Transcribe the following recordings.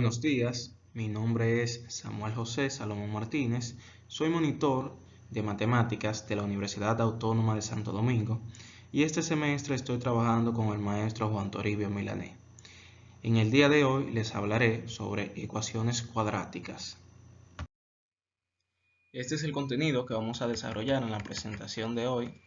Buenos días, mi nombre es Samuel José Salomón Martínez, soy monitor de matemáticas de la Universidad Autónoma de Santo Domingo y este semestre estoy trabajando con el maestro Juan Toribio Milané. En el día de hoy les hablaré sobre ecuaciones cuadráticas. Este es el contenido que vamos a desarrollar en la presentación de hoy.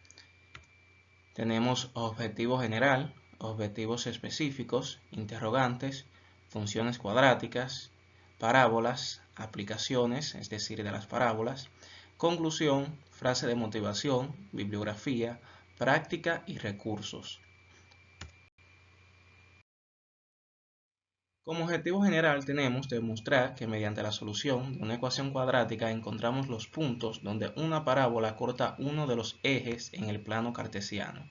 Tenemos objetivo general, objetivos específicos, interrogantes, funciones cuadráticas, parábolas, aplicaciones, es decir, de las parábolas, conclusión, frase de motivación, bibliografía, práctica y recursos. Como objetivo general tenemos demostrar que mediante la solución de una ecuación cuadrática encontramos los puntos donde una parábola corta uno de los ejes en el plano cartesiano.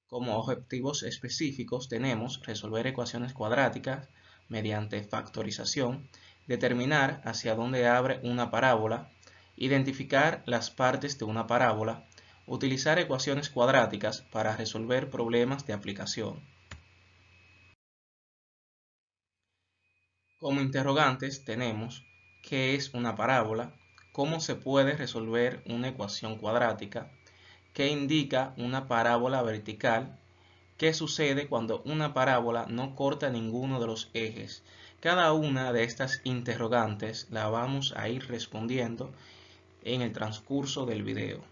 Como objetivos específicos tenemos resolver ecuaciones cuadráticas mediante factorización, determinar hacia dónde abre una parábola, identificar las partes de una parábola, utilizar ecuaciones cuadráticas para resolver problemas de aplicación. Como interrogantes tenemos qué es una parábola, cómo se puede resolver una ecuación cuadrática, qué indica una parábola vertical, qué sucede cuando una parábola no corta ninguno de los ejes. Cada una de estas interrogantes la vamos a ir respondiendo en el transcurso del video.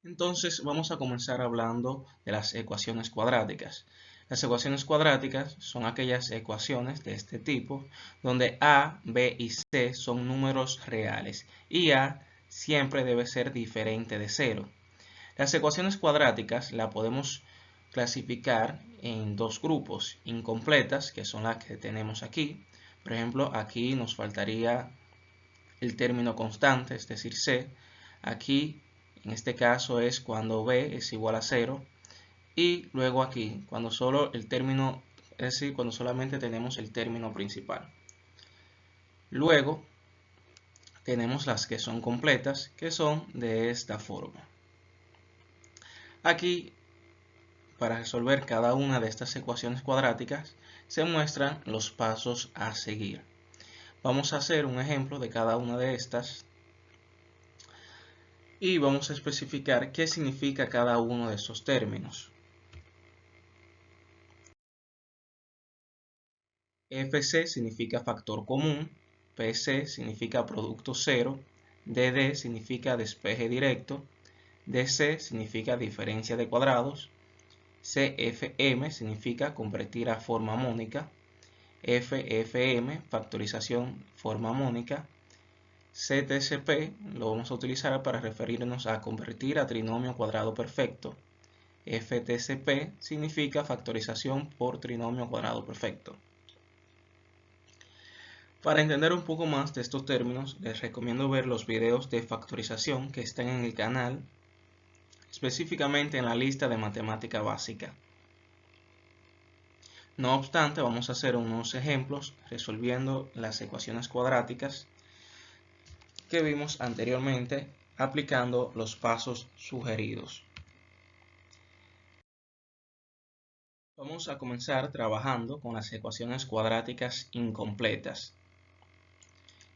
Entonces vamos a comenzar hablando de las ecuaciones cuadráticas. Las ecuaciones cuadráticas son aquellas ecuaciones de este tipo donde a, b y c son números reales y a siempre debe ser diferente de 0. Las ecuaciones cuadráticas las podemos clasificar en dos grupos: incompletas, que son las que tenemos aquí. Por ejemplo, aquí nos faltaría el término constante, es decir, c. Aquí en este caso es cuando b es igual a 0 y luego aquí cuando solo el término, es decir, cuando solamente tenemos el término principal. Luego tenemos las que son completas, que son de esta forma. Aquí, para resolver cada una de estas ecuaciones cuadráticas, se muestran los pasos a seguir. Vamos a hacer un ejemplo de cada una de estas y vamos a especificar qué significa cada uno de estos términos. FC significa factor común, PC significa producto cero, DD significa despeje directo, DC significa diferencia de cuadrados, CFM significa convertir a forma mónica, FFM factorización forma mónica, CTCP lo vamos a utilizar para referirnos a convertir a trinomio cuadrado perfecto. FTCP significa factorización por trinomio cuadrado perfecto. Para entender un poco más de estos términos, les recomiendo ver los videos de factorización que están en el canal, específicamente en la lista de matemática básica. No obstante, vamos a hacer unos ejemplos resolviendo las ecuaciones cuadráticas que vimos anteriormente aplicando los pasos sugeridos. Vamos a comenzar trabajando con las ecuaciones cuadráticas incompletas.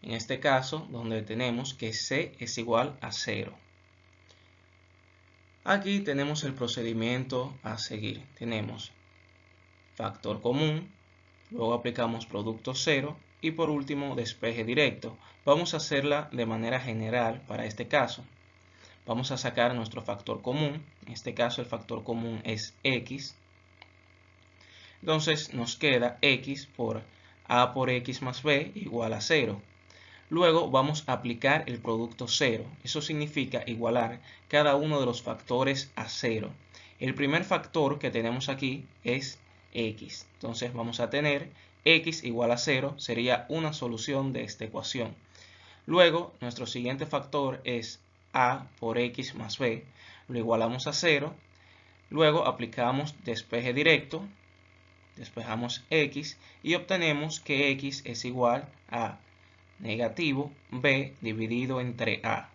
En este caso, donde tenemos que c es igual a 0. Aquí tenemos el procedimiento a seguir. Tenemos factor común, luego aplicamos producto cero y por último despeje directo. Vamos a hacerla de manera general para este caso. Vamos a sacar nuestro factor común. En este caso el factor común es x. Entonces nos queda x por a por x más b igual a 0. Luego vamos a aplicar el producto cero. Eso significa igualar cada uno de los factores a 0. El primer factor que tenemos aquí es x. Entonces vamos a tener x igual a 0, sería una solución de esta ecuación. Luego nuestro siguiente factor es a por x más b. Lo igualamos a 0. Luego aplicamos despeje directo. Despejamos x y obtenemos que x es igual a negativo b dividido entre a.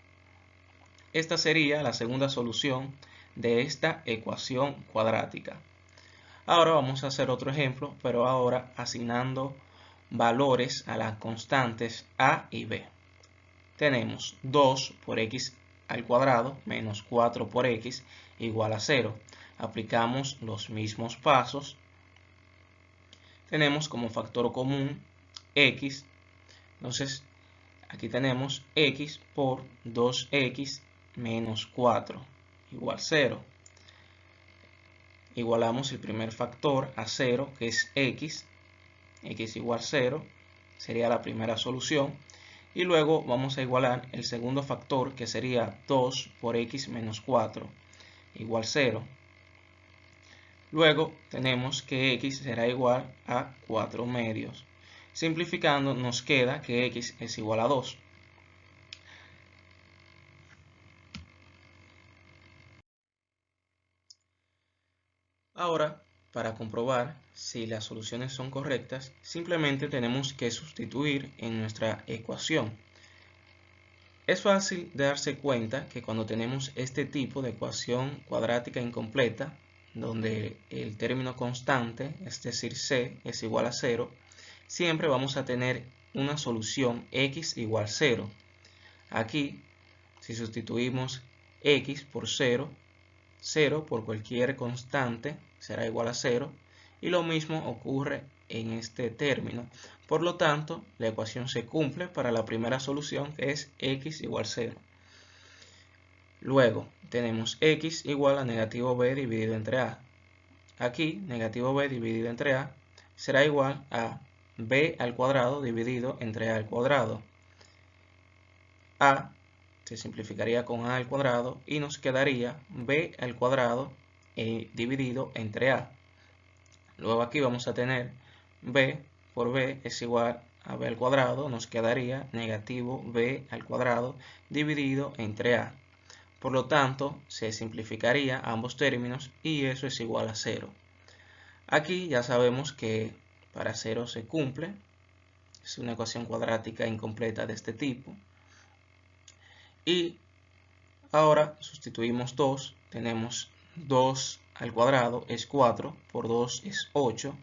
Esta sería la segunda solución de esta ecuación cuadrática. Ahora vamos a hacer otro ejemplo, pero ahora asignando valores a las constantes a y b. Tenemos 2 por x al cuadrado menos 4 por x igual a 0. Aplicamos los mismos pasos. Tenemos como factor común x. Entonces, aquí tenemos x por 2x menos 4 igual 0. Igualamos el primer factor a 0, que es x igual 0, sería la primera solución. Y luego vamos a igualar el segundo factor, que sería 2 por x menos 4 igual 0. Luego tenemos que x será igual a 4 medios. Simplificando nos queda que x es igual a 2. Ahora, para comprobar si las soluciones son correctas, simplemente tenemos que sustituir en nuestra ecuación. Es fácil darse cuenta que cuando tenemos este tipo de ecuación cuadrática incompleta, donde el término constante, es decir, c, es igual a 0, siempre vamos a tener una solución x igual 0. Aquí, si sustituimos x por 0, 0 por cualquier constante será igual a 0, y lo mismo ocurre en este término. Por lo tanto, la ecuación se cumple para la primera solución, que es x igual 0. Luego tenemos x igual a negativo b dividido entre a. Aquí negativo b dividido entre a será igual a b al cuadrado dividido entre a al cuadrado. A se simplificaría con a al cuadrado y nos quedaría b al cuadrado dividido entre a. Luego aquí vamos a tener b por b es igual a b al cuadrado, nos quedaría negativo b al cuadrado dividido entre a. Por lo tanto, se simplificaría ambos términos y eso es igual a 0. Aquí ya sabemos que para 0 se cumple, es una ecuación cuadrática incompleta de este tipo. Y ahora sustituimos 2, tenemos 2 al cuadrado es 4, por 2 es 8,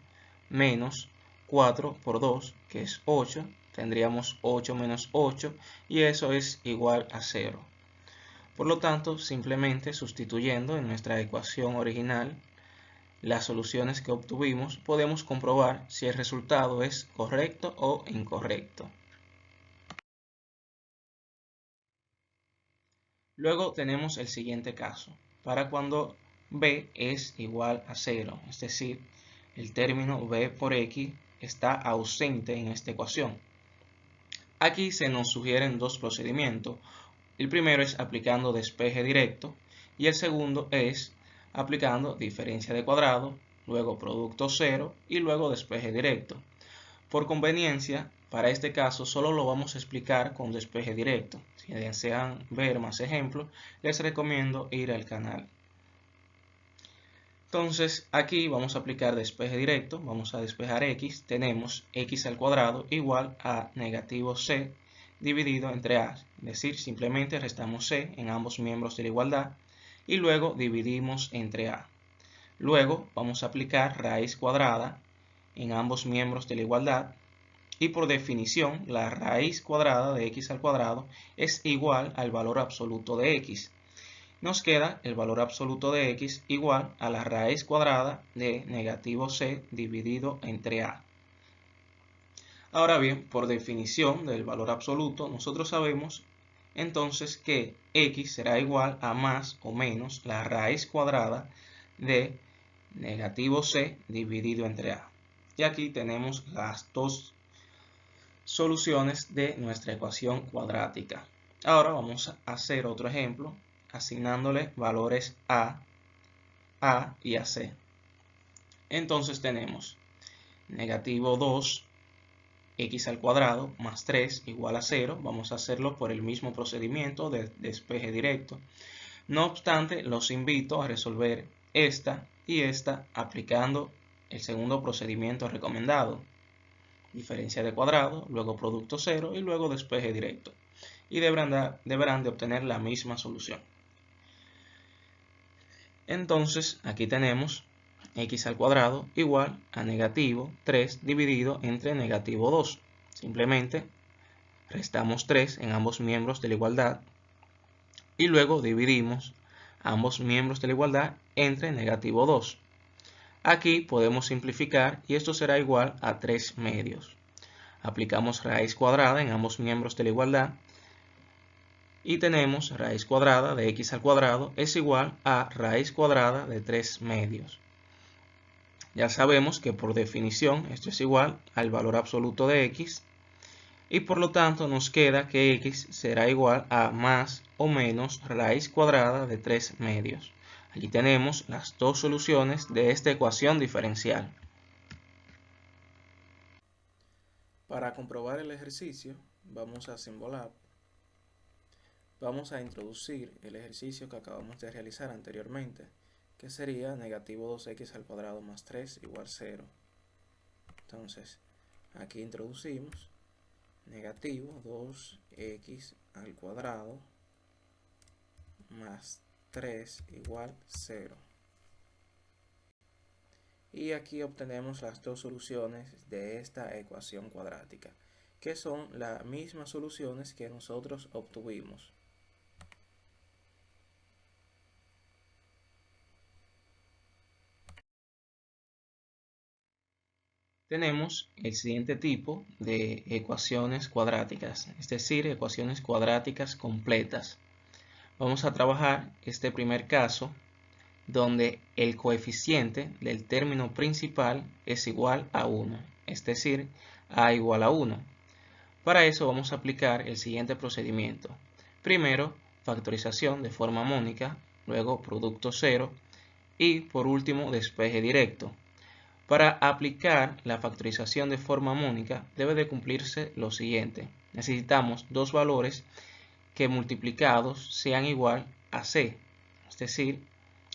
menos 4 por 2, que es 8, tendríamos 8 menos 8, y eso es igual a 0. Por lo tanto, simplemente sustituyendo en nuestra ecuación original las soluciones que obtuvimos, podemos comprobar si el resultado es correcto o incorrecto. Luego tenemos el siguiente caso, para cuando b es igual a 0, es decir, el término b por x está ausente en esta ecuación. Aquí se nos sugieren dos procedimientos. El primero es aplicando despeje directo y el segundo es aplicando diferencia de cuadrado, luego producto cero y luego despeje directo. Por conveniencia, para este caso solo lo vamos a explicar con despeje directo. Si desean ver más ejemplos, les recomiendo ir al canal. Entonces aquí vamos a aplicar despeje directo, vamos a despejar x, tenemos x al cuadrado igual a negativo c dividido entre a, es decir, simplemente restamos c en ambos miembros de la igualdad y luego dividimos entre a. Luego vamos a aplicar raíz cuadrada en ambos miembros de la igualdad y por definición la raíz cuadrada de x al cuadrado es igual al valor absoluto de x. Nos queda el valor absoluto de x igual a la raíz cuadrada de negativo c dividido entre a. Ahora bien, por definición del valor absoluto, nosotros sabemos entonces que x será igual a más o menos la raíz cuadrada de negativo c dividido entre a. Y aquí tenemos las dos soluciones de nuestra ecuación cuadrática. Ahora vamos a hacer otro ejemplo asignándole valores a y a c. Entonces tenemos negativo 2 x al cuadrado más 3 igual a 0. Vamos a hacerlo por el mismo procedimiento de despeje directo. No obstante, los invito a resolver esta y esta aplicando el segundo procedimiento recomendado. Diferencia de cuadrado, luego producto cero y luego despeje directo. Y deberán de obtener la misma solución. Entonces aquí tenemos x al cuadrado igual a negativo 3 dividido entre negativo 2. Simplemente restamos 3 en ambos miembros de la igualdad y luego dividimos ambos miembros de la igualdad entre negativo 2. Aquí podemos simplificar y esto será igual a 3 medios. Aplicamos raíz cuadrada en ambos miembros de la igualdad y tenemos raíz cuadrada de x al cuadrado es igual a raíz cuadrada de 3 medios. Ya sabemos que por definición esto es igual al valor absoluto de x y por lo tanto nos queda que x será igual a más o menos raíz cuadrada de 3 medios. Aquí tenemos las dos soluciones de esta ecuación diferencial. Para comprobar el ejercicio, vamos a Symbolab. Vamos a introducir el ejercicio que acabamos de realizar anteriormente, que sería negativo 2x al cuadrado más 3 igual 0. Entonces, aquí introducimos negativo 2x al cuadrado más 3 igual 0. Y aquí obtenemos las dos soluciones de esta ecuación cuadrática, que son las mismas soluciones que nosotros obtuvimos. Tenemos el siguiente tipo de ecuaciones cuadráticas, es decir, ecuaciones cuadráticas completas. Vamos a trabajar este primer caso donde el coeficiente del término principal es igual a 1, es decir, a igual a 1. Para eso vamos a aplicar el siguiente procedimiento. Primero, factorización de forma mónica, luego producto cero y por último despeje directo. Para aplicar la factorización de forma mónica debe de cumplirse lo siguiente. Necesitamos dos valores que multiplicados sean igual a c, es decir,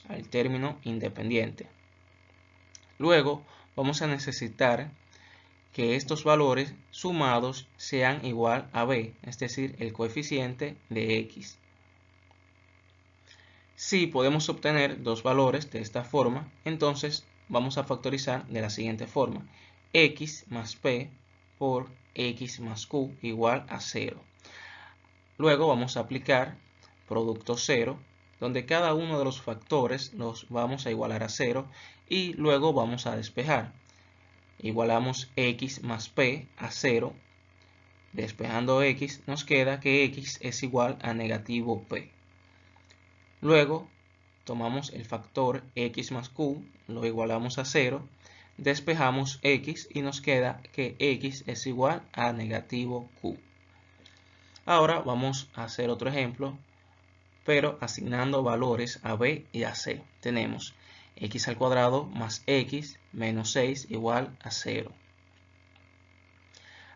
al término independiente. Luego vamos a necesitar que estos valores sumados sean igual a b, es decir, el coeficiente de x. Si podemos obtener dos valores de esta forma, entonces vamos a factorizar de la siguiente forma. X más p por x más q igual a 0. Luego vamos a aplicar producto cero, donde cada uno de los factores los vamos a igualar a 0 y luego vamos a despejar. Igualamos x más p a 0. Despejando x nos queda que x es igual a negativo p. Luego tomamos el factor x más q, lo igualamos a 0, despejamos x y nos queda que x es igual a negativo q. Ahora vamos a hacer otro ejemplo, pero asignando valores a b y a c. Tenemos x al cuadrado más x menos 6 igual a 0.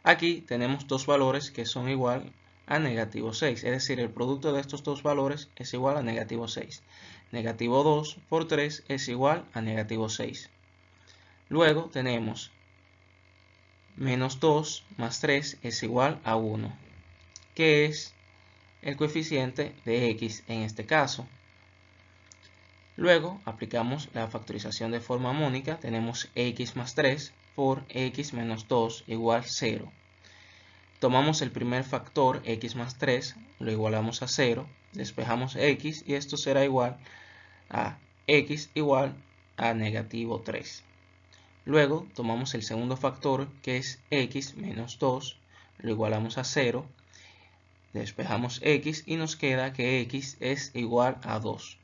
Aquí tenemos dos valores que son igual a negativo 6, es decir, el producto de estos dos valores es igual a negativo 6. Negativo 2 por 3 es igual a negativo 6. Luego tenemos menos 2 más 3 es igual a 1, que es el coeficiente de x en este caso. Luego aplicamos la factorización de forma mónica, tenemos x más 3 por x menos 2 igual 0. Tomamos el primer factor x más 3, lo igualamos a 0, despejamos x y esto será igual a x igual a negativo 3. Luego tomamos el segundo factor que es x menos 2, lo igualamos a 0, despejamos x y nos queda que x es igual a 2.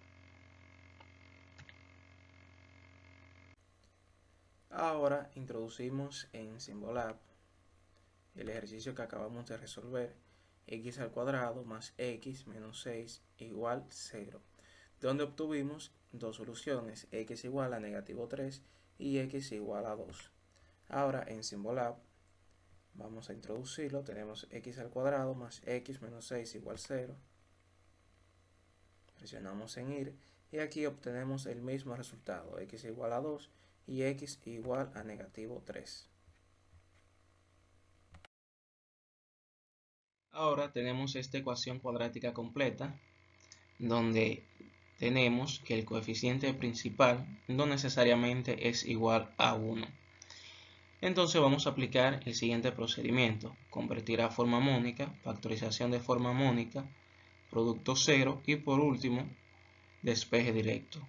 Ahora introducimos en Symbolab el ejercicio que acabamos de resolver, x al cuadrado más x menos 6 igual 0, donde obtuvimos dos soluciones, x igual a negativo 3 y x igual a 2. Ahora en Symbolab vamos a introducirlo, tenemos x al cuadrado más x menos 6 igual 0. Presionamos en ir y aquí obtenemos el mismo resultado, x igual a 2 y x igual a negativo 3. Ahora tenemos esta ecuación cuadrática completa, donde tenemos que el coeficiente principal no necesariamente es igual a 1. Entonces vamos a aplicar el siguiente procedimiento: convertir a forma mónica, factorización de forma mónica, producto cero y por último despeje directo.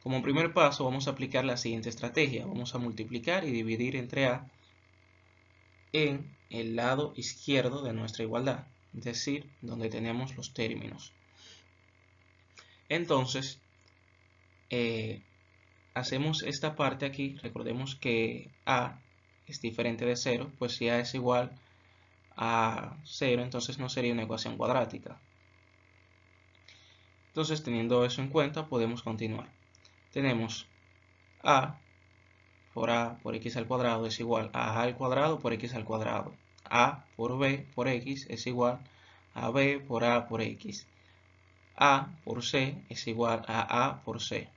Como primer paso vamos a aplicar la siguiente estrategia: vamos a multiplicar y dividir entre a en el lado izquierdo de nuestra igualdad, es decir, donde tenemos los términos. Entonces hacemos esta parte aquí. Recordemos que a es diferente de 0, pues si a es igual a 0, entonces no sería una ecuación cuadrática. Entonces, teniendo eso en cuenta, podemos continuar. Tenemos a por x al cuadrado es igual a al cuadrado por x al cuadrado. A por b por x es igual a b por a por x. A por c es igual a a por c.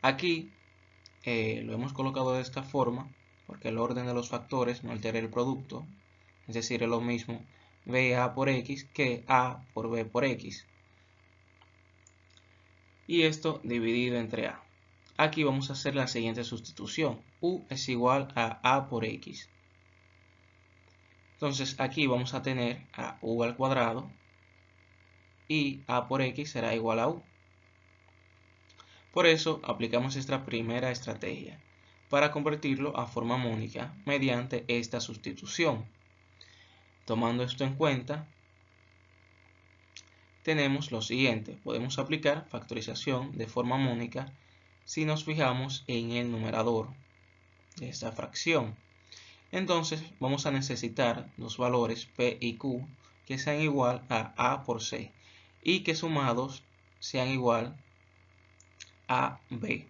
Aquí lo hemos colocado de esta forma porque el orden de los factores no altera el producto, es decir, es lo mismo BA por X que A por B por X. Y esto dividido entre A. Aquí vamos a hacer la siguiente sustitución: U es igual a A por X. Entonces aquí vamos a tener a U al cuadrado y A por X será igual a U. Por eso aplicamos esta primera estrategia para convertirlo a forma mónica mediante esta sustitución. Tomando esto en cuenta, tenemos lo siguiente: podemos aplicar factorización de forma mónica si nos fijamos en el numerador de esta fracción. Entonces vamos a necesitar los valores P y Q que sean igual a A por C y que sumados sean igual a B.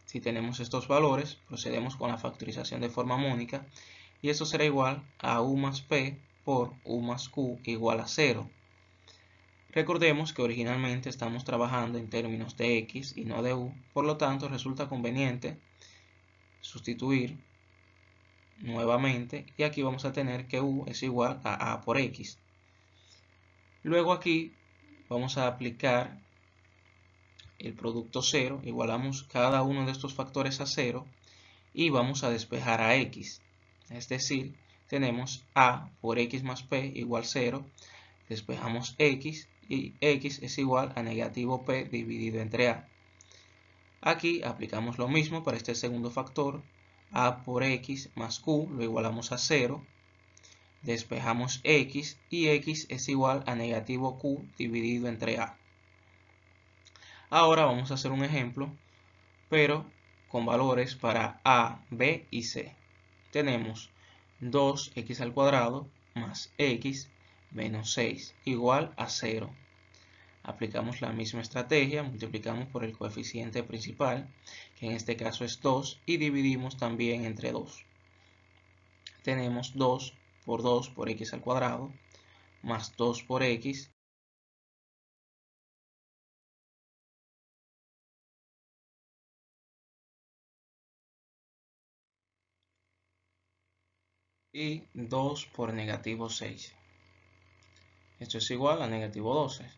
Si tenemos estos valores, procedemos con la factorización de forma mónica y eso será igual a U más P por U más Q igual a 0. Recordemos que originalmente estamos trabajando en términos de x y no de u, por lo tanto resulta conveniente sustituir nuevamente y aquí vamos a tener que u es igual a por x. Luego aquí vamos a aplicar el producto cero, igualamos cada uno de estos factores a 0 y vamos a despejar a x, es decir, tenemos a por x más p igual 0, despejamos x y x es igual a negativo p dividido entre a. Aquí aplicamos lo mismo para este segundo factor: a por x más q lo igualamos a 0, despejamos x y x es igual a negativo q dividido entre a. Ahora vamos a hacer un ejemplo, pero con valores para a, b y c. Tenemos 2x al cuadrado más x menos 6 igual a 0. Aplicamos la misma estrategia, multiplicamos por el coeficiente principal, que en este caso es 2, y dividimos también entre 2. Tenemos 2 por x al cuadrado, más 2 por x, y 2 por negativo 6. Esto es igual a negativo 12.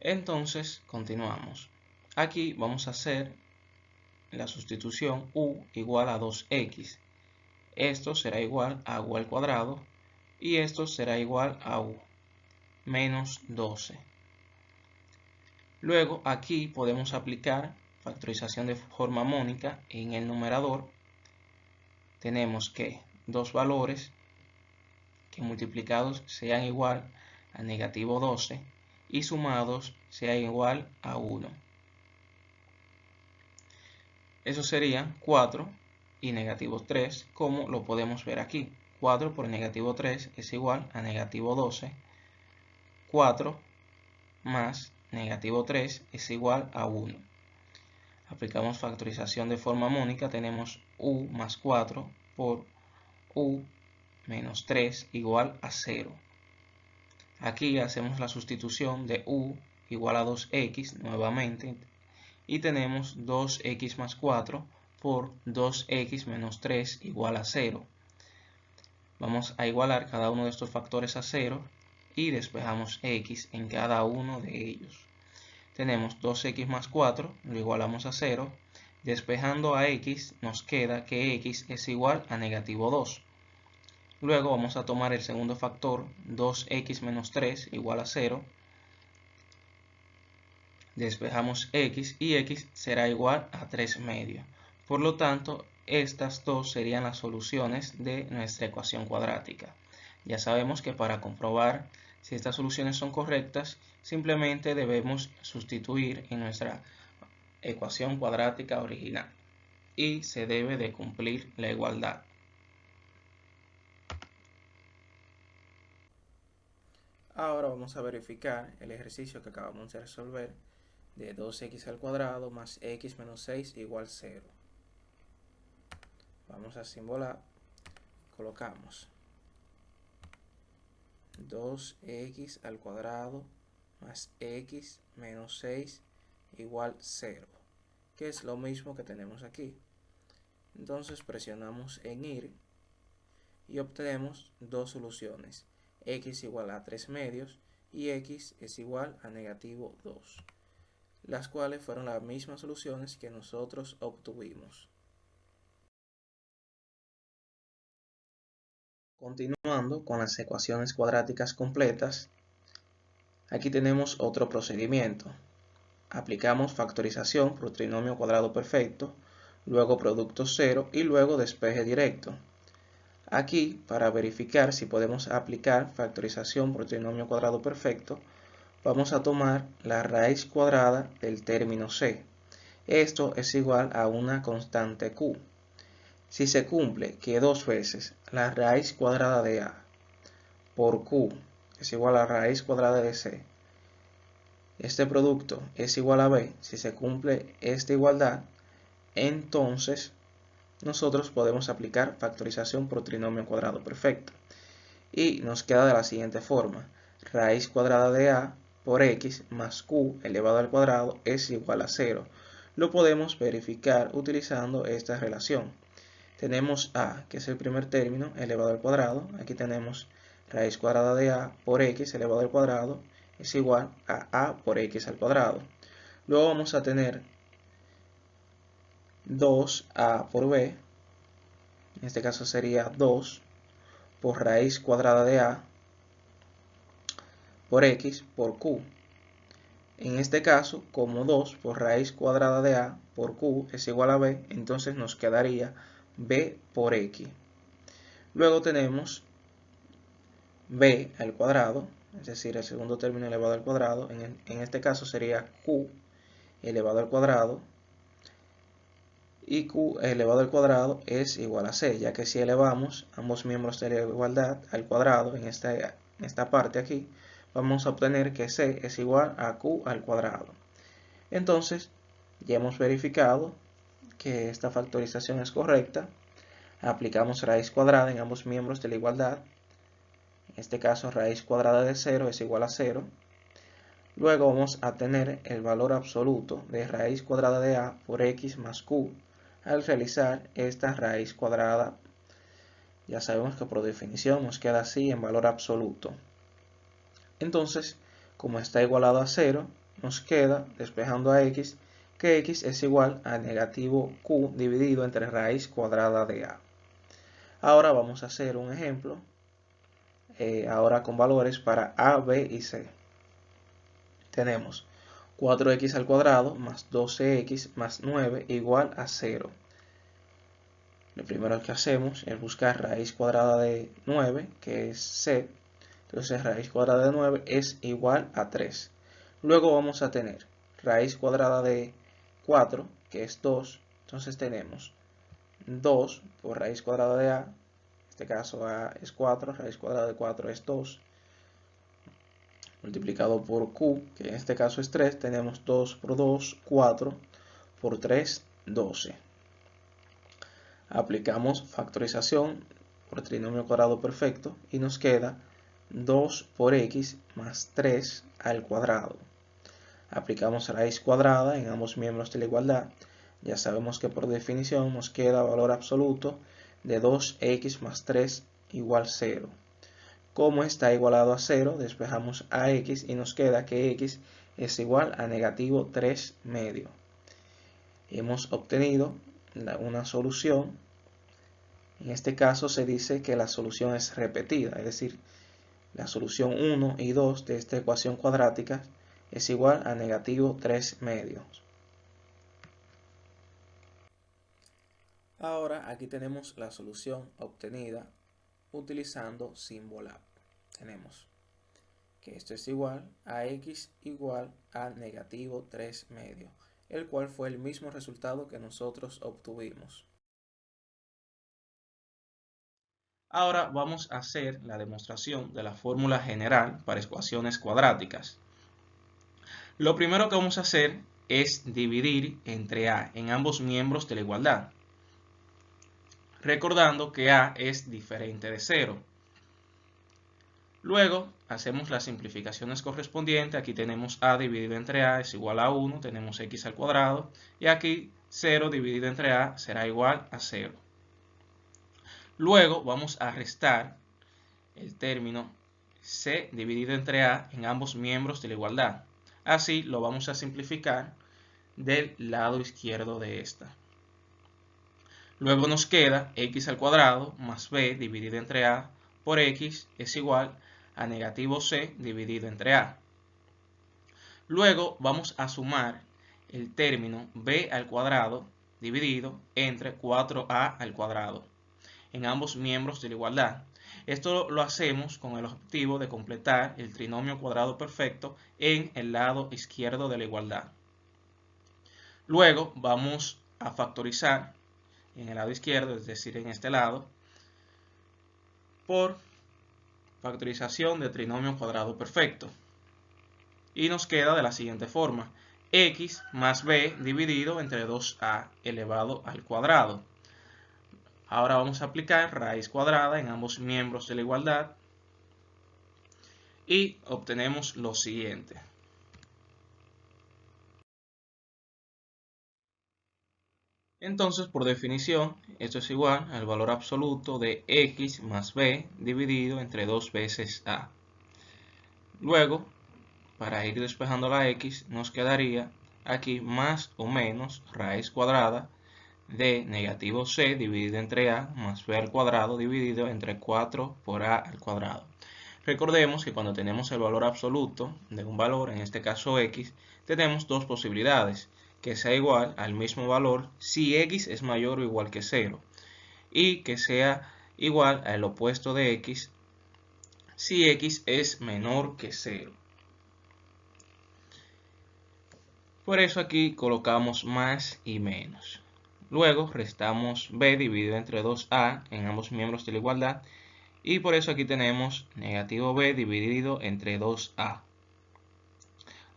Entonces, continuamos. Aquí vamos a hacer la sustitución u igual a 2x. Esto será igual a u al cuadrado y esto será igual a u menos 12. Luego aquí podemos aplicar factorización de forma mónica en el numerador. Tenemos que dos valores que multiplicados sean igual a negativo 12 y sumados sean igual a 1. Eso sería 4 y negativo 3, como lo podemos ver aquí. 4 por negativo 3 es igual a negativo 12. 4 más negativo 3 es igual a 1. Aplicamos factorización de forma mónica, tenemos u más 4 por u menos 3 igual a 0. Aquí hacemos la sustitución de u igual a 2x nuevamente y tenemos 2x más 4 por 2x menos 3 igual a 0. Vamos a igualar cada uno de estos factores a 0 y despejamos x en cada uno de ellos. Tenemos 2x más 4, lo igualamos a 0. Despejando a x nos queda que x es igual a negativo 2. Luego vamos a tomar el segundo factor, 2x menos 3 igual a 0. Despejamos x y x será igual a 3 medios. Por lo tanto, estas dos serían las soluciones de nuestra ecuación cuadrática. Ya sabemos que para comprobar si estas soluciones son correctas, simplemente debemos sustituir en nuestra ecuación cuadrática original y se debe de cumplir la igualdad. Ahora vamos a verificar el ejercicio que acabamos de resolver de 2x al cuadrado más x menos 6 igual 0. Vamos a simbolar, colocamos 2x al cuadrado más x menos 6 igual 0, que es lo mismo que tenemos aquí. Entonces presionamos en ir y obtenemos dos soluciones, x igual a 3 medios y x es igual a negativo 2, las cuales fueron las mismas soluciones que nosotros obtuvimos. Continuando con las ecuaciones cuadráticas completas, aquí tenemos otro procedimiento. Aplicamos factorización por trinomio cuadrado perfecto, luego producto cero y luego despeje directo. Aquí, para verificar si podemos aplicar factorización por trinomio cuadrado perfecto, vamos a tomar la raíz cuadrada del término c. Esto es igual a una constante q. Si se cumple que dos veces la raíz cuadrada de a por q es igual a la raíz cuadrada de c, este producto es igual a b, si se cumple esta igualdad, entonces nosotros podemos aplicar factorización por trinomio cuadrado perfecto. Y nos queda de la siguiente forma: raíz cuadrada de a por x más q elevado al cuadrado es igual a 0. Lo podemos verificar utilizando esta relación. Tenemos a, que es el primer término, elevado al cuadrado. Aquí tenemos raíz cuadrada de a por x elevado al cuadrado es igual a por x al cuadrado. Luego vamos a tener 2a por b, en este caso sería 2 por raíz cuadrada de a por x por q. En este caso, como 2 por raíz cuadrada de a por q es igual a b, entonces nos quedaría b por x. Luego tenemos b al cuadrado, es decir, el segundo término elevado al cuadrado. En este caso sería q elevado al cuadrado, y q elevado al cuadrado es igual a c, ya que si elevamos ambos miembros de la igualdad al cuadrado en esta parte aquí, vamos a obtener que c es igual a q al cuadrado. Entonces, ya hemos verificado que esta factorización es correcta. Aplicamos raíz cuadrada en ambos miembros de la igualdad. En este caso, raíz cuadrada de 0 es igual a 0. Luego vamos a tener el valor absoluto de raíz cuadrada de a por x más q. Al realizar esta raíz cuadrada, ya sabemos que por definición nos queda así en valor absoluto. Entonces, como está igualado a 0, nos queda, despejando a x, que x es igual a negativo q dividido entre raíz cuadrada de a. Ahora vamos a hacer un ejemplo, ahora con valores para a, b y c. Tenemos 4x al cuadrado más 12x más 9 igual a 0. Lo primero que hacemos es buscar raíz cuadrada de 9, que es c. Entonces raíz cuadrada de 9 es igual a 3. Luego vamos a tener raíz cuadrada de 4, que es 2. Entonces tenemos 2 por raíz cuadrada de a. En este caso a es 4, raíz cuadrada de 4 es 2. Multiplicado por q, que en este caso es 3, tenemos 2 por 2, 4, por 3, 12. Aplicamos factorización por trinomio cuadrado perfecto y nos queda 2 por x más 3 al cuadrado. Aplicamos raíz cuadrada en ambos miembros de la igualdad. Ya sabemos que por definición nos queda valor absoluto de 2x más 3 igual 0. como está igualado a 0, despejamos a x y nos queda que x es igual a negativo 3 medio. Hemos obtenido una solución. En este caso se dice que la solución es repetida, es decir, la solución 1 y 2 de esta ecuación cuadrática es igual a negativo 3 medios. Ahora aquí tenemos la solución obtenida utilizando Symbolab. Tenemos que esto es igual a x igual a negativo 3 medios, el cual fue el mismo resultado que nosotros obtuvimos. Ahora vamos a hacer la demostración de la fórmula general para ecuaciones cuadráticas. Lo primero que vamos a hacer es dividir entre a en ambos miembros de la igualdad, recordando que a es diferente de 0. Luego hacemos las simplificaciones correspondientes. Aquí tenemos a dividido entre a es igual a 1, tenemos x al cuadrado, y aquí 0 dividido entre a será igual a 0. Luego vamos a restar el término c dividido entre a en ambos miembros de la igualdad. Así lo vamos a simplificar del lado izquierdo de esta. Luego nos queda x al cuadrado más b dividido entre a por x es igual a negativo c dividido entre a. Luego vamos a sumar el término b al cuadrado dividido entre 4a al cuadrado en ambos miembros de la igualdad. Esto lo hacemos con el objetivo de completar el trinomio cuadrado perfecto en el lado izquierdo de la igualdad. Luego vamos a factorizar en el lado izquierdo, es decir, en este lado, por factorización de trinomio cuadrado perfecto. Y nos queda de la siguiente forma: x más b dividido entre 2a elevado al cuadrado. Ahora vamos a aplicar raíz cuadrada en ambos miembros de la igualdad y obtenemos lo siguiente. Entonces, por definición, esto es igual al valor absoluto de x más b dividido entre 2 veces a. Luego, para ir despejando la x, nos quedaría aquí más o menos raíz cuadrada de negativo c dividido entre a más b al cuadrado dividido entre 4 por a al cuadrado. Recordemos que cuando tenemos el valor absoluto de un valor, en este caso x, tenemos dos posibilidades: que sea igual al mismo valor si x es mayor o igual que 0, y que sea igual al opuesto de x si x es menor que 0. Por eso aquí colocamos más y menos. Luego restamos b dividido entre 2a en ambos miembros de la igualdad, y por eso aquí tenemos negativo b dividido entre 2a.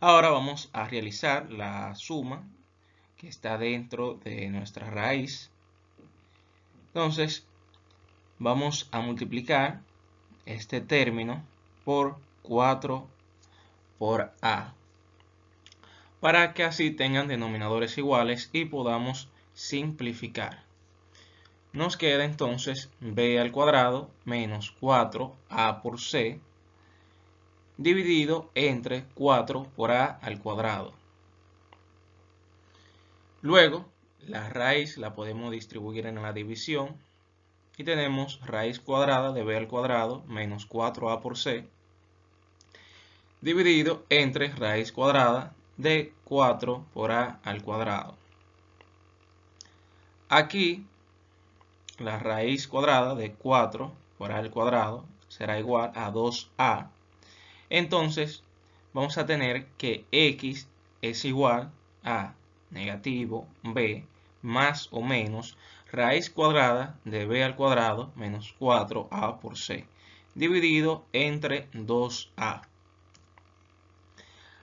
Ahora vamos a realizar la suma que está dentro de nuestra raíz. Entonces vamos a multiplicar este término por 4 por a, para que así tengan denominadores iguales y podamos simplificar. Nos queda entonces b al cuadrado menos 4a por c dividido entre 4 por a al cuadrado. Luego, la raíz la podemos distribuir en la división y tenemos raíz cuadrada de b al cuadrado menos 4a por c dividido entre raíz cuadrada de 4 por a al cuadrado. Aquí la raíz cuadrada de 4 por a al cuadrado será igual a 2a. Entonces vamos a tener que x es igual a negativo b más o menos raíz cuadrada de b al cuadrado menos 4a por c dividido entre 2a.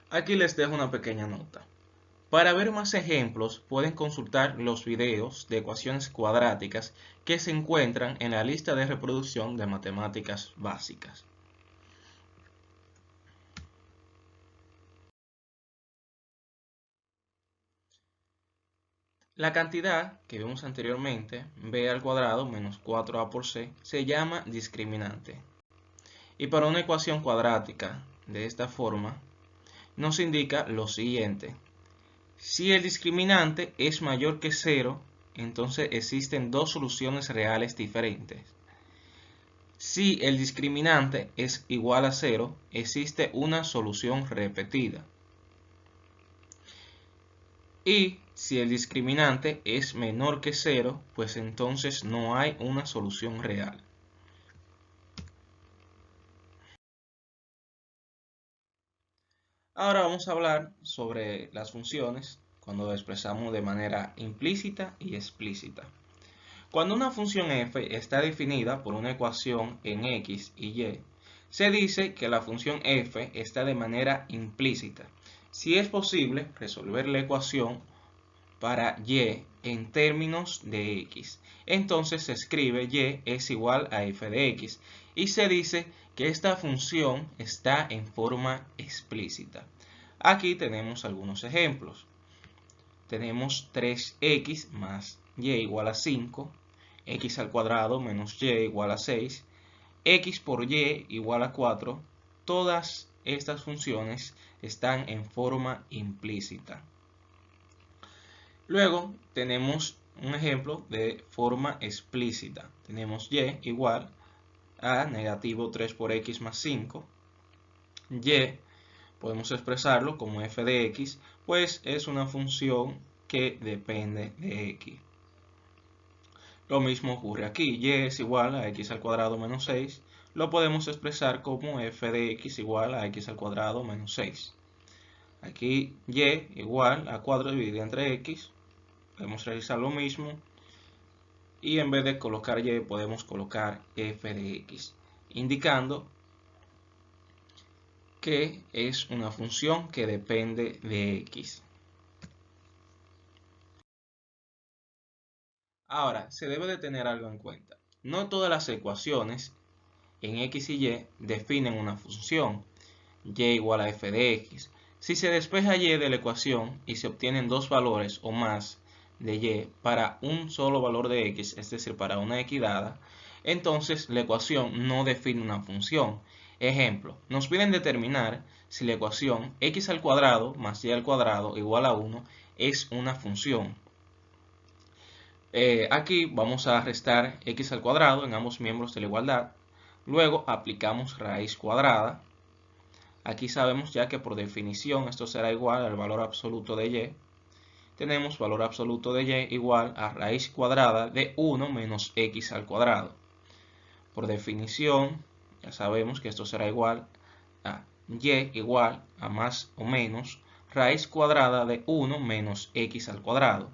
Aquí les dejo una pequeña nota. Para ver más ejemplos pueden consultar los videos de ecuaciones cuadráticas que se encuentran en la lista de reproducción de matemáticas básicas. La cantidad que vimos anteriormente, b al cuadrado menos 4a por c, se llama discriminante. Y para una ecuación cuadrática de esta forma, nos indica lo siguiente. Si el discriminante es mayor que 0, entonces existen dos soluciones reales diferentes. Si el discriminante es igual a 0, existe una solución repetida. Y si el discriminante es menor que 0, pues entonces no hay una solución real. Ahora vamos a hablar sobre las funciones cuando expresamos de manera implícita y explícita. Cuando una función f está definida por una ecuación en x y y, se dice que la función f está de manera implícita. Si es posible resolver la ecuación para y en términos de x, entonces se escribe y es igual a f de x y se dice que esta función está en forma explícita. Aquí tenemos algunos ejemplos. Tenemos 3x más y igual a 5, x al cuadrado menos y igual a 6, x por y igual a 4. Todas estas funciones están en forma implícita. Luego tenemos un ejemplo de forma explícita. Tenemos y igual a negativo 3 por x más 5. Y podemos expresarlo como f de x, pues es una función que depende de x. Lo mismo ocurre aquí. Y es igual a x al cuadrado menos 6. Lo podemos expresar como f de x igual a x al cuadrado menos 6. Aquí y igual a 4 dividido entre x. Podemos realizar lo mismo y en vez de colocar y podemos colocar f de x, indicando que es una función que depende de x. Ahora, se debe de tener algo en cuenta. No todas las ecuaciones en x y y definen una función y igual a f de x. Si se despeja y de la ecuación y se obtienen dos valores o más de y para un solo valor de x, es decir, para una x dada, entonces la ecuación no define una función. Ejemplo, nos piden determinar si la ecuación x al cuadrado más y al cuadrado igual a 1 es una función. Aquí vamos a restar x al cuadrado en ambos miembros de la igualdad. Luego aplicamos raíz cuadrada. Aquí sabemos ya que por definición esto será igual al valor absoluto de y. Tenemos valor absoluto de y igual a raíz cuadrada de 1 menos x al cuadrado. Por definición ya sabemos que esto será igual a y igual a más o menos raíz cuadrada de 1 menos x al cuadrado.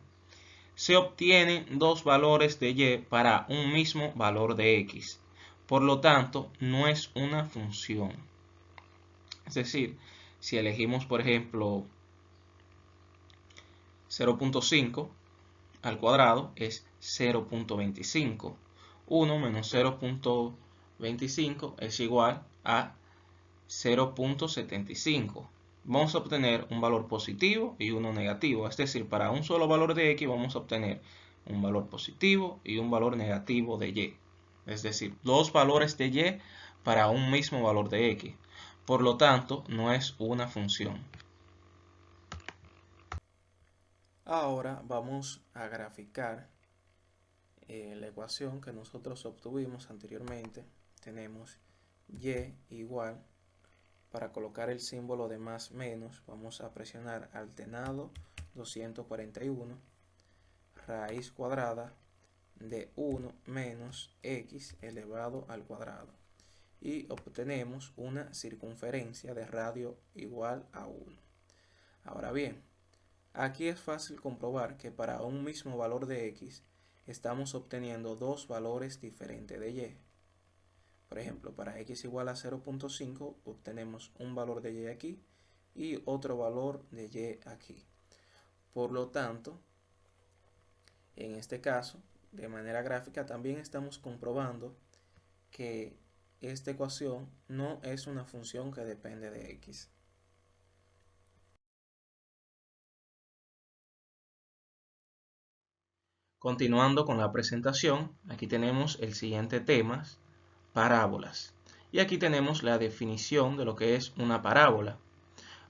Se obtienen dos valores de y para un mismo valor de x. Por lo tanto, no es una función. Es decir, si elegimos, por ejemplo, 0.5 al cuadrado es 0.25. 1 menos 0.25 es igual a 0.75. Vamos a obtener un valor positivo y uno negativo. Es decir, para un solo valor de x vamos a obtener un valor positivo y un valor negativo de y. Es decir, dos valores de y para un mismo valor de x. Por lo tanto, no es una función. Ahora vamos a graficar la ecuación que nosotros obtuvimos anteriormente. Tenemos y igual, para colocar el símbolo de más menos, vamos a presionar alternado 241, raíz cuadrada de 1 menos x elevado al cuadrado. Y obtenemos una circunferencia de radio igual a 1. Ahora bien, aquí es fácil comprobar que para un mismo valor de x estamos obteniendo dos valores diferentes de y. Por ejemplo, para x igual a 0.5 obtenemos un valor de y aquí y otro valor de y aquí. Por lo tanto, en este caso, de manera gráfica, también estamos comprobando que esta ecuación no es una función que depende de x. Continuando con la presentación, aquí tenemos el siguiente tema, parábolas. Y aquí tenemos la definición de lo que es una parábola.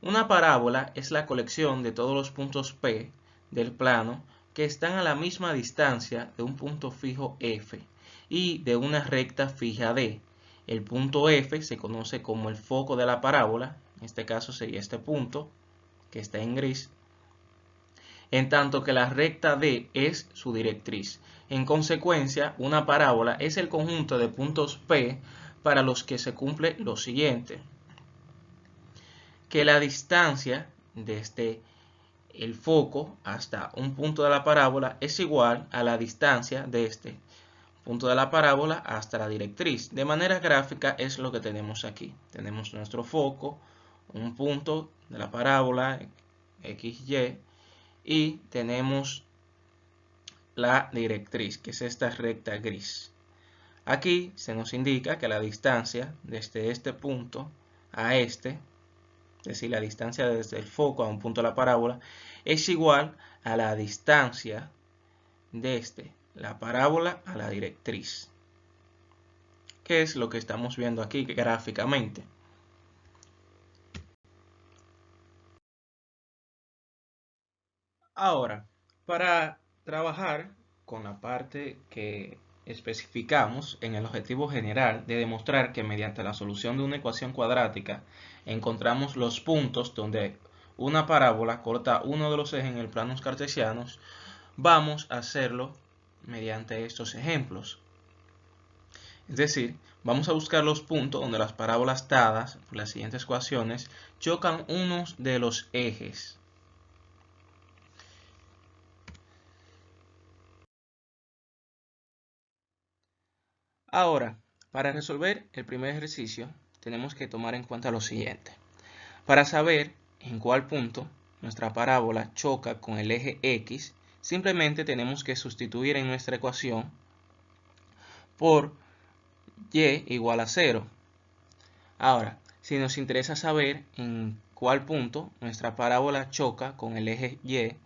Una parábola es la colección de todos los puntos P del plano que están a la misma distancia de un punto fijo F y de una recta fija D. El punto F se conoce como el foco de la parábola, en este caso sería este punto que está en gris, en tanto que la recta D es su directriz. En consecuencia, una parábola es el conjunto de puntos P para los que se cumple lo siguiente: que la distancia desde el foco hasta un punto de la parábola es igual a la distancia de este punto de la parábola hasta la directriz. De manera gráfica es lo que tenemos aquí. Tenemos nuestro foco, un punto de la parábola XY, y tenemos la directriz, que es esta recta gris. Aquí se nos indica que la distancia desde este punto a este, es decir, la distancia desde el foco a un punto de la parábola, es igual a la distancia desde la parábola a la directriz, que es lo que estamos viendo aquí gráficamente. Ahora, para trabajar con la parte que especificamos en el objetivo general de demostrar que mediante la solución de una ecuación cuadrática encontramos los puntos donde una parábola corta uno de los ejes en el plano cartesianos, vamos a hacerlo mediante estos ejemplos. Es decir, vamos a buscar los puntos donde las parábolas dadas por las siguientes ecuaciones chocan unos de los ejes. Ahora, para resolver el primer ejercicio, tenemos que tomar en cuenta lo siguiente. Para saber en cuál punto nuestra parábola choca con el eje X, simplemente tenemos que sustituir en nuestra ecuación por y igual a 0. Ahora, si nos interesa saber en cuál punto nuestra parábola choca con el eje Y,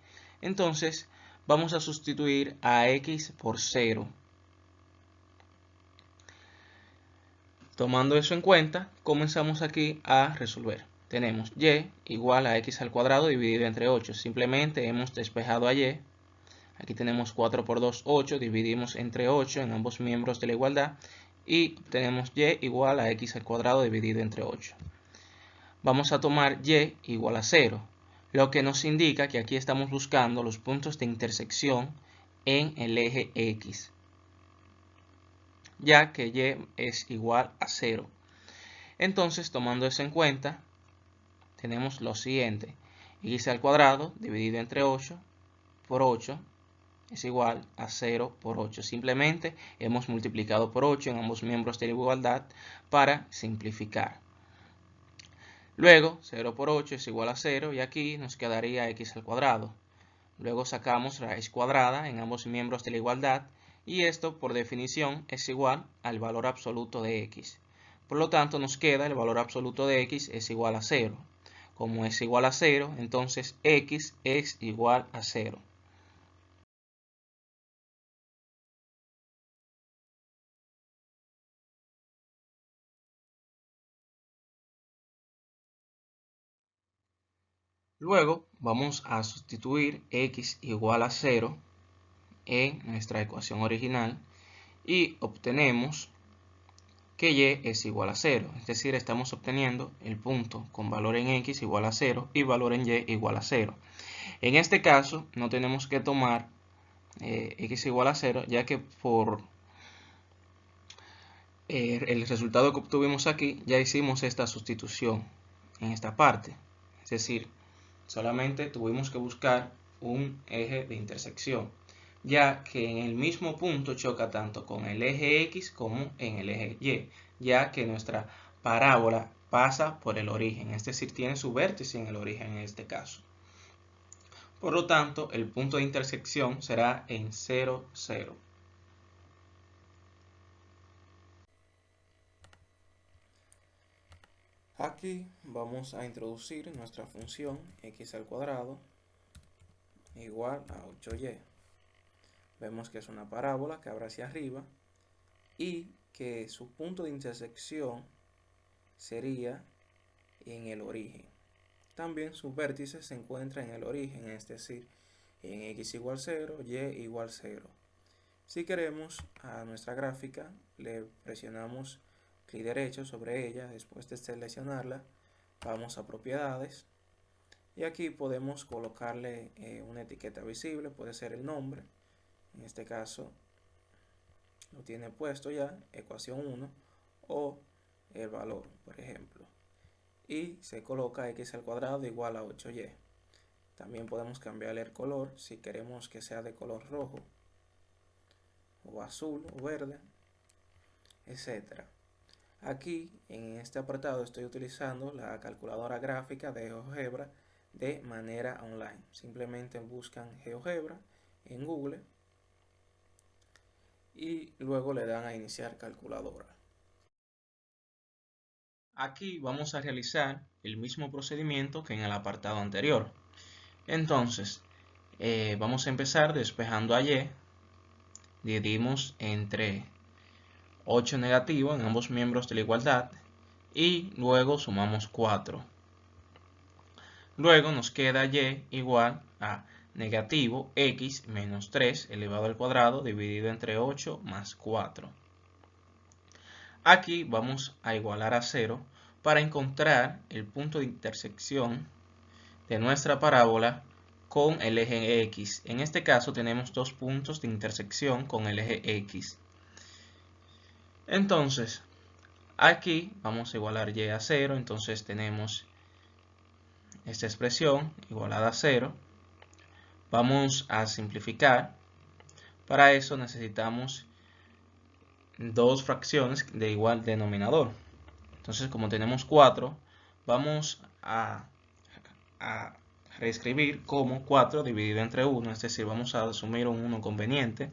entonces vamos a sustituir a X por 0. Tomando eso en cuenta, comenzamos aquí a resolver. Tenemos y igual a x al cuadrado dividido entre 8. Simplemente hemos despejado a y. Aquí tenemos 4 por 2, 8. Dividimos entre 8 en ambos miembros de la igualdad. Y tenemos y igual a x al cuadrado dividido entre 8. Vamos a tomar y igual a 0. Lo que nos indica que aquí estamos buscando los puntos de intersección en el eje x, ya que y es igual a 0. Entonces, tomando eso en cuenta, tenemos lo siguiente: x al cuadrado dividido entre 8 por 8 es igual a 0 por 8. Simplemente hemos multiplicado por 8 en ambos miembros de la igualdad para simplificar. Luego, 0 por 8 es igual a 0 y aquí nos quedaría x al cuadrado. Luego sacamos raíz cuadrada en ambos miembros de la igualdad y esto, por definición, es igual al valor absoluto de x. Por lo tanto, nos queda el valor absoluto de x es igual a 0. Como es igual a 0, entonces x es igual a 0. Luego vamos a sustituir x igual a 0 en nuestra ecuación original y obtenemos que y es igual a 0, es decir, estamos obteniendo el punto con valor en x igual a 0 y valor en y igual a 0. En este caso no tenemos que tomar x igual a 0, ya que por el resultado que obtuvimos aquí ya hicimos esta sustitución en esta parte, es decir, solamente tuvimos que buscar un eje de intersección, ya que en el mismo punto choca tanto con el eje X como en el eje Y, ya que nuestra parábola pasa por el origen, es decir, tiene su vértice en el origen en este caso. Por lo tanto, el punto de intersección será en 0, 0. Aquí vamos a introducir nuestra función x al cuadrado igual a 8y. Vemos que es una parábola que abre hacia arriba y que su punto de intersección sería en el origen. También sus vértices se encuentran en el origen, es decir, en x igual 0, y igual 0. Si queremos a nuestra gráfica, le presionamos clic derecho sobre ella. Después de seleccionarla, vamos a propiedades y aquí podemos colocarle una etiqueta visible, puede ser el nombre. En este caso lo tiene puesto ya, ecuación 1, o el valor, por ejemplo, y se coloca x al cuadrado igual a 8y. También podemos cambiarle el color si queremos que sea de color rojo o azul o verde, etcétera. Aquí en este apartado estoy utilizando la calculadora gráfica de GeoGebra de manera online. Simplemente buscan GeoGebra en Google y luego le dan a iniciar calculadora. Aquí vamos a realizar el mismo procedimiento que en el apartado anterior. Entonces, vamos a empezar despejando a y. Dividimos entre 8 negativo en ambos miembros de la igualdad y luego sumamos 4. Luego nos queda y igual a negativo x menos 3 elevado al cuadrado dividido entre 8 más 4. Aquí vamos a igualar a 0 para encontrar el punto de intersección de nuestra parábola con el eje X. En este caso tenemos dos puntos de intersección con el eje X. Entonces, aquí vamos a igualar y a 0, entonces tenemos esta expresión igualada a 0. Vamos a simplificar. Para eso necesitamos dos fracciones de igual denominador. Entonces, como tenemos 4, vamos a reescribir como 4 dividido entre 1, es decir, vamos a asumir un 1 conveniente,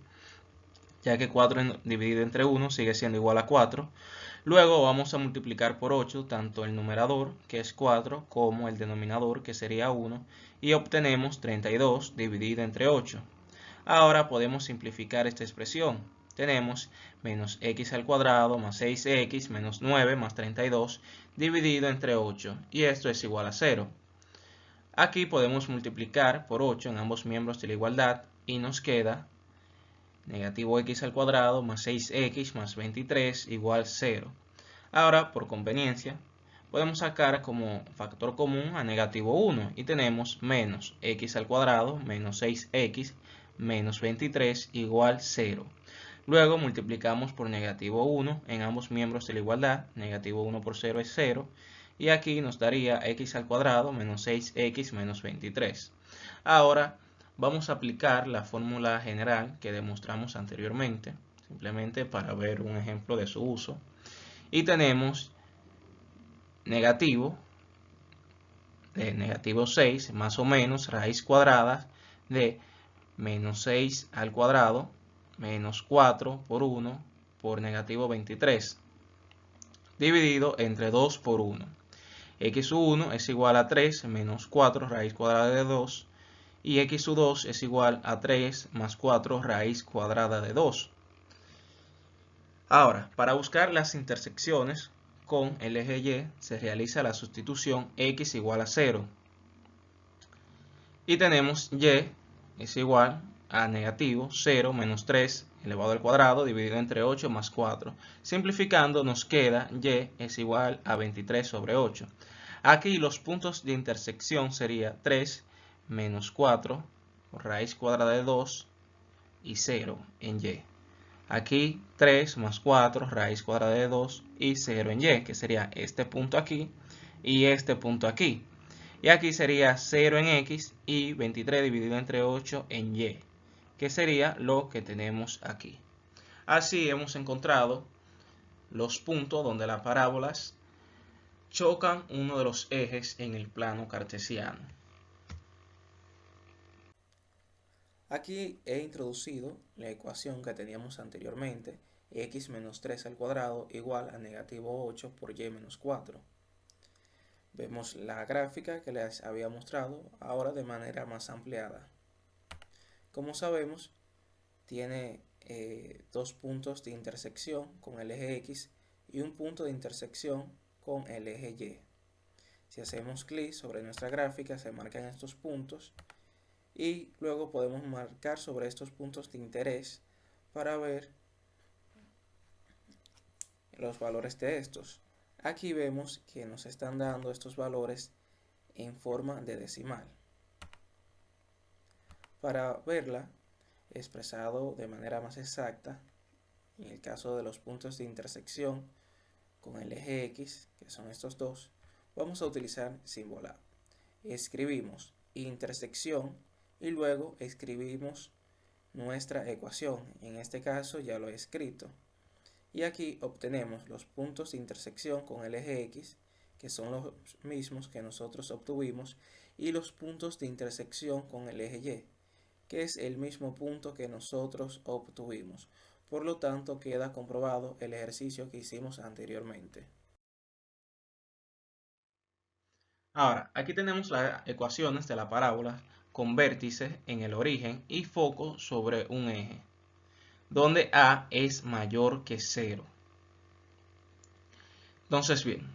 ya que 4 dividido entre 1 sigue siendo igual a 4. Luego vamos a multiplicar por 8 tanto el numerador, que es 4, como el denominador, que sería 1, y obtenemos 32 dividido entre 8. Ahora podemos simplificar esta expresión. Tenemos menos x al cuadrado más 6x menos 9 más 32 dividido entre 8, y esto es igual a 0. Aquí podemos multiplicar por 8 en ambos miembros de la igualdad y nos queda negativo x al cuadrado más 6x más 23 igual 0. Ahora, por conveniencia, podemos sacar como factor común a negativo 1 y tenemos menos x al cuadrado menos 6x menos 23 igual 0. Luego multiplicamos por negativo 1 en ambos miembros de la igualdad. Negativo 1 por 0 es 0. Y aquí nos daría x al cuadrado menos 6x menos 23. Ahora vamos a aplicar la fórmula general que demostramos anteriormente, simplemente para ver un ejemplo de su uso. Y tenemos negativo 6 más o menos raíz cuadrada de menos 6 al cuadrado menos 4 por 1 por negativo 23 dividido entre 2 por 1. X1 es igual a 3 menos 4 raíz cuadrada de 2 y X2 es igual a 3 más 4 raíz cuadrada de 2. Ahora, para buscar las intersecciones con el eje Y se realiza la sustitución X igual a 0 y tenemos Y es igual a negativo 0 menos 3 elevado al cuadrado dividido entre 8 más 4. Simplificando nos queda Y es igual a 23 sobre 8. Aquí los puntos de intersección sería 3 menos 4 raíz cuadrada de 2 y 0 en Y. Aquí 3 más 4 raíz cuadrada de 2 y 0 en Y, que sería este punto aquí y este punto aquí. Y aquí sería 0 en X y 23 dividido entre 8 en Y, que sería lo que tenemos aquí. Así hemos encontrado los puntos donde las parábolas chocan uno de los ejes en el plano cartesiano. Aquí he introducido la ecuación que teníamos anteriormente, x menos 3 al cuadrado igual a negativo 8 por y menos 4. Vemos la gráfica que les había mostrado ahora de manera más ampliada. Como sabemos, tiene dos puntos de intersección con el eje X y un punto de intersección con el eje Y. Si hacemos clic sobre nuestra gráfica, se marcan estos puntos y luego podemos marcar sobre estos puntos de interés para ver los valores de estos. Aquí vemos que nos están dando estos valores en forma de decimal. Para verla expresado de manera más exacta, en el caso de los puntos de intersección con el eje X, que son estos dos, vamos a utilizar símbolo A. Escribimos intersección y luego escribimos nuestra ecuación. En este caso ya lo he escrito. Y aquí obtenemos los puntos de intersección con el eje X, que son los mismos que nosotros obtuvimos, y los puntos de intersección con el eje Y, que es el mismo punto que nosotros obtuvimos. Por lo tanto, queda comprobado el ejercicio que hicimos anteriormente. Ahora, aquí tenemos las ecuaciones de la parábola con vértices en el origen y foco sobre un eje, donde A es mayor que 0. Entonces, bien,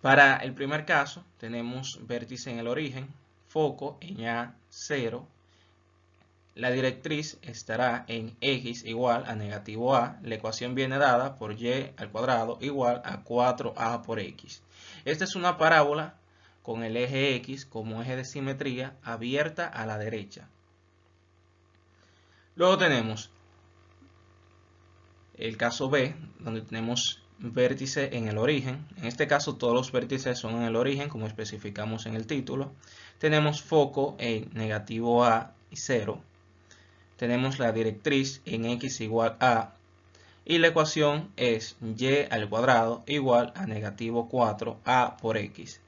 para el primer caso tenemos vértice en el origen, foco en A, 0. La directriz estará en x igual a negativo a. La ecuación viene dada por y al cuadrado igual a 4a por x. Esta es una parábola con el eje x como eje de simetría abierta a la derecha. Luego tenemos el caso B, donde tenemos vértice en el origen. En este caso todos los vértices son en el origen, como especificamos en el título. Tenemos foco en negativo a y 0. Tenemos la directriz en x igual a y la ecuación es y al cuadrado igual a negativo 4a por x.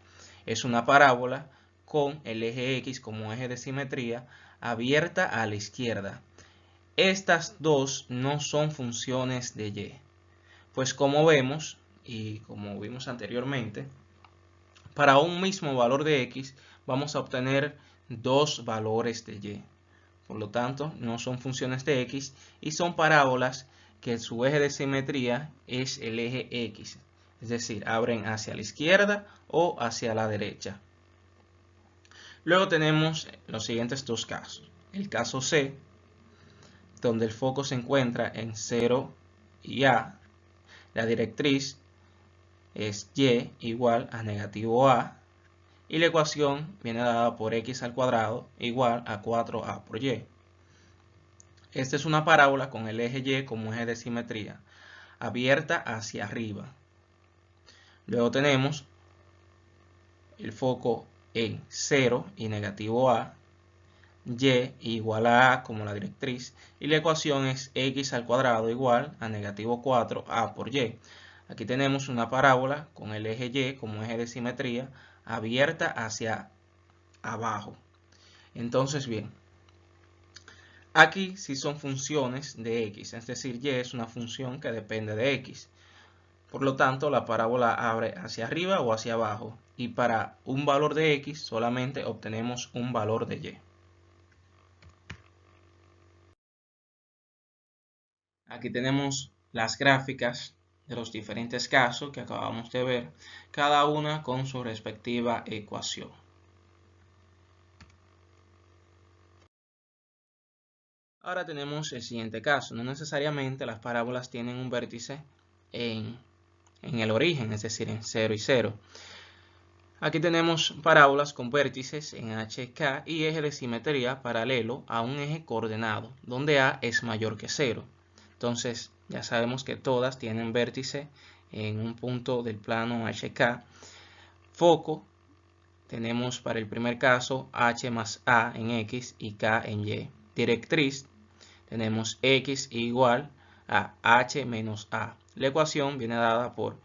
Es una parábola con el eje x como eje de simetría abierta a la izquierda. Estas dos no son funciones de y, pues como vemos y como vimos anteriormente, para un mismo valor de x vamos a obtener dos valores de y. Por lo tanto, no son funciones de x y son parábolas que su eje de simetría es el eje x. Es decir, abren hacia la izquierda o hacia la derecha. Luego tenemos los siguientes dos casos. El caso C, donde el foco se encuentra en 0 y a. La directriz es y igual a negativo a. Y la ecuación viene dada por x al cuadrado igual a 4a por y. Esta es una parábola con el eje Y como eje de simetría, abierta hacia arriba. Luego tenemos el foco en 0 y negativo a, Y igual a A como la directriz, y la ecuación es x al cuadrado igual a negativo 4a por y. Aquí tenemos una parábola con el eje Y como eje de simetría, abierta hacia abajo. Entonces, bien, aquí sí son funciones de x, es decir, y es una función que depende de x. Por lo tanto, la parábola abre hacia arriba o hacia abajo. Y para un valor de x solamente obtenemos un valor de y. Aquí tenemos las gráficas de los diferentes casos que acabamos de ver, cada una con su respectiva ecuación. Ahora tenemos el siguiente caso. No necesariamente las parábolas tienen un vértice en el origen, es decir, en 0 y 0. Aquí tenemos parábolas con vértices en h, k y eje de simetría paralelo a un eje coordenado, donde a es mayor que 0. Entonces, ya sabemos que todas tienen vértice en un punto del plano HK. Foco, tenemos para el primer caso h más a en x y k en y. Directriz, tenemos x igual a h menos a. La ecuación viene dada por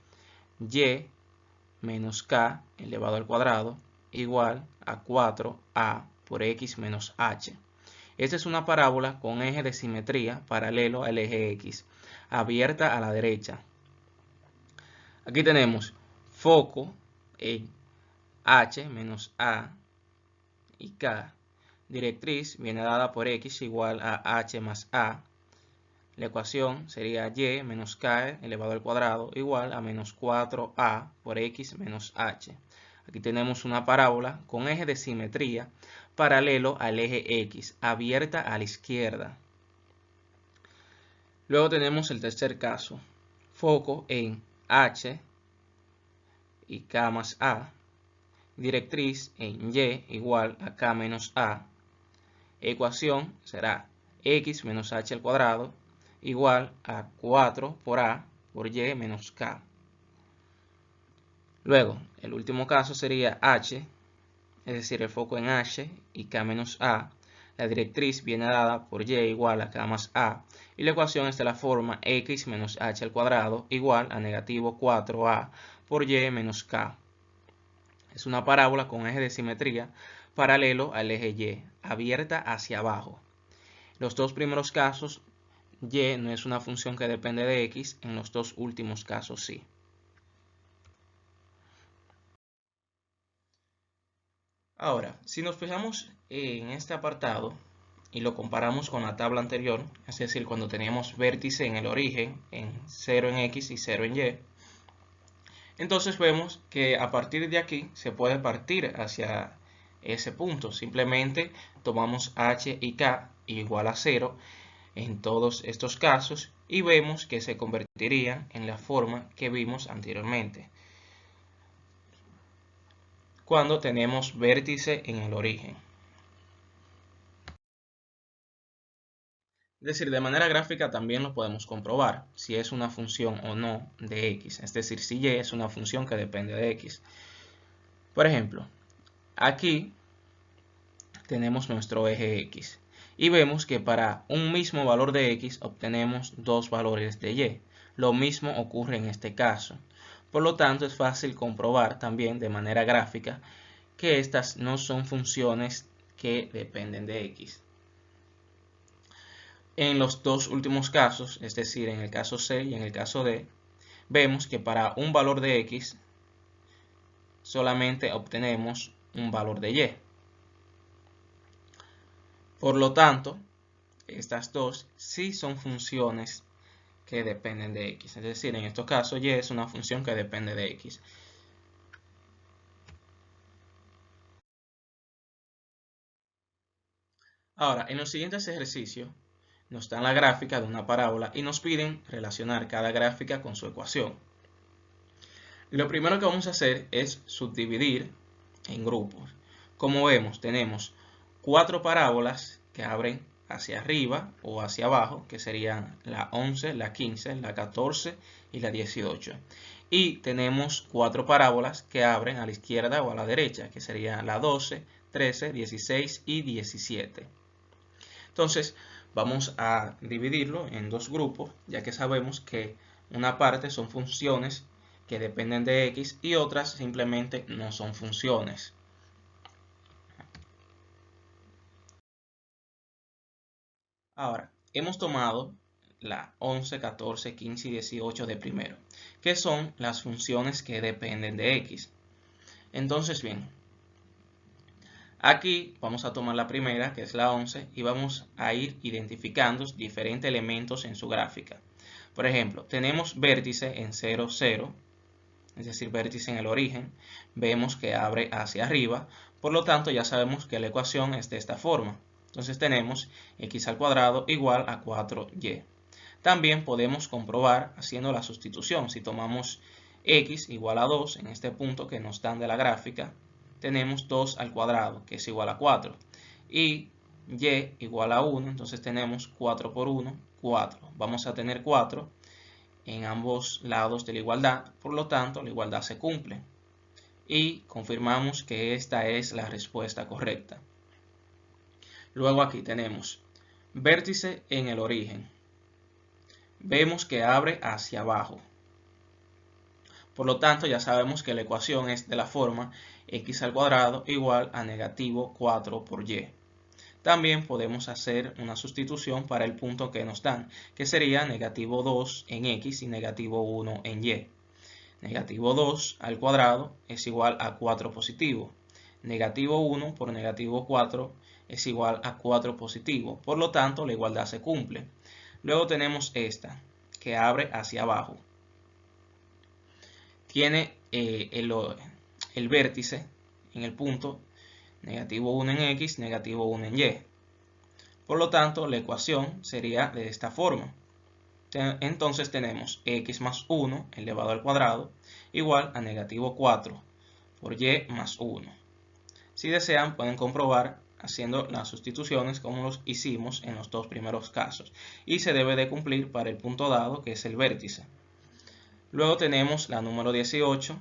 y menos k elevado al cuadrado igual a 4a por x menos h. Esta es una parábola con eje de simetría paralelo al eje x, abierta a la derecha. Aquí tenemos foco en h menos a y k. Directriz viene dada por x igual a h más a. la ecuación sería y menos k elevado al cuadrado igual a menos 4a por x menos h. Aquí tenemos una parábola con eje de simetría paralelo al eje x, abierta a la izquierda. Luego tenemos el tercer caso, foco en h y k más a, directriz en y igual a k menos a, ecuación será x menos h al cuadrado igual a 4 por a por y menos k. Luego, el último caso sería h, es decir, el foco en h y k menos a. La directriz viene dada por y igual a k más a. Y la ecuación es de la forma x menos h al cuadrado igual a negativo 4a por y menos k. Es una parábola con eje de simetría paralelo al eje y, abierta hacia abajo. Los dos primeros casos, y no es una función que depende de x, en los dos últimos casos sí. Ahora, si nos fijamos en este apartado y lo comparamos con la tabla anterior, es decir, cuando teníamos vértice en el origen, en 0 en x y 0 en y, entonces vemos que a partir de aquí se puede partir hacia ese punto. Simplemente tomamos h y k igual a 0 en todos estos casos y vemos que se convertirían en la forma que vimos anteriormente, cuando tenemos vértice en el origen. Es decir, de manera gráfica también lo podemos comprobar, si es una función o no de x, es decir, si y es una función que depende de x. Por ejemplo, aquí tenemos nuestro eje x y vemos que para un mismo valor de x obtenemos dos valores de y. Lo mismo ocurre en este caso. Por lo tanto, es fácil comprobar también de manera gráfica que estas no son funciones que dependen de x. En los dos últimos casos, es decir, en el caso C y en el caso D, vemos que para un valor de x solamente obtenemos un valor de y. Por lo tanto, estas dos sí son funciones que dependen de x. Es decir, en estos casos y es una función que depende de x. Ahora, en los siguientes ejercicios nos dan la gráfica de una parábola y nos piden relacionar cada gráfica con su ecuación. Lo primero que vamos a hacer es subdividir en grupos. Como vemos, tenemos 4 parábolas que abren hacia arriba o hacia abajo, que serían la 11, la 15, la 14 y la 18. Y tenemos 4 parábolas que abren a la izquierda o a la derecha, que serían la 12, 13, 16 y 17. Entonces, vamos a dividirlo en dos grupos, ya que sabemos que una parte son funciones que dependen de x y otras simplemente no son funciones. Ahora, hemos tomado la 11, 14, 15 y 18 de primero, que son las funciones que dependen de x. Entonces, bien, aquí vamos a tomar la primera, que es la 11, y vamos a ir identificando diferentes elementos en su gráfica. Por ejemplo, tenemos vértice en 0, 0, es decir, vértice en el origen. Vemos que abre hacia arriba, por lo tanto ya sabemos que la ecuación es de esta forma. Entonces tenemos x al cuadrado igual a 4y. También podemos comprobar haciendo la sustitución. Si tomamos x igual a 2 en este punto que nos dan de la gráfica, tenemos 2 al cuadrado, que es igual a 4. Y y igual a 1, entonces tenemos 4 por 1, 4. Vamos a tener 4 en ambos lados de la igualdad, por lo tanto la igualdad se cumple. Y confirmamos que esta es la respuesta correcta. Luego aquí tenemos vértice en el origen. Vemos que abre hacia abajo. Por lo tanto, ya sabemos que la ecuación es de la forma x al cuadrado igual a negativo 4 por y. También podemos hacer una sustitución para el punto que nos dan, que sería negativo 2 en x y negativo 1 en y. Negativo 2 al cuadrado es igual a 4 positivo. Negativo 1 por negativo 4 es igual a 4 positivo. Por lo tanto, la igualdad se cumple. Luego tenemos esta, que abre hacia abajo. Tiene el vértice en el punto negativo 1 en X, negativo 1 en Y. Por lo tanto, la ecuación sería de esta forma. Entonces tenemos X más 1 elevado al cuadrado igual a negativo 4 por Y más 1. Si desean, pueden comprobar haciendo las sustituciones como los hicimos en los dos primeros casos. Y se debe de cumplir para el punto dado, que es el vértice. Luego tenemos la número 18.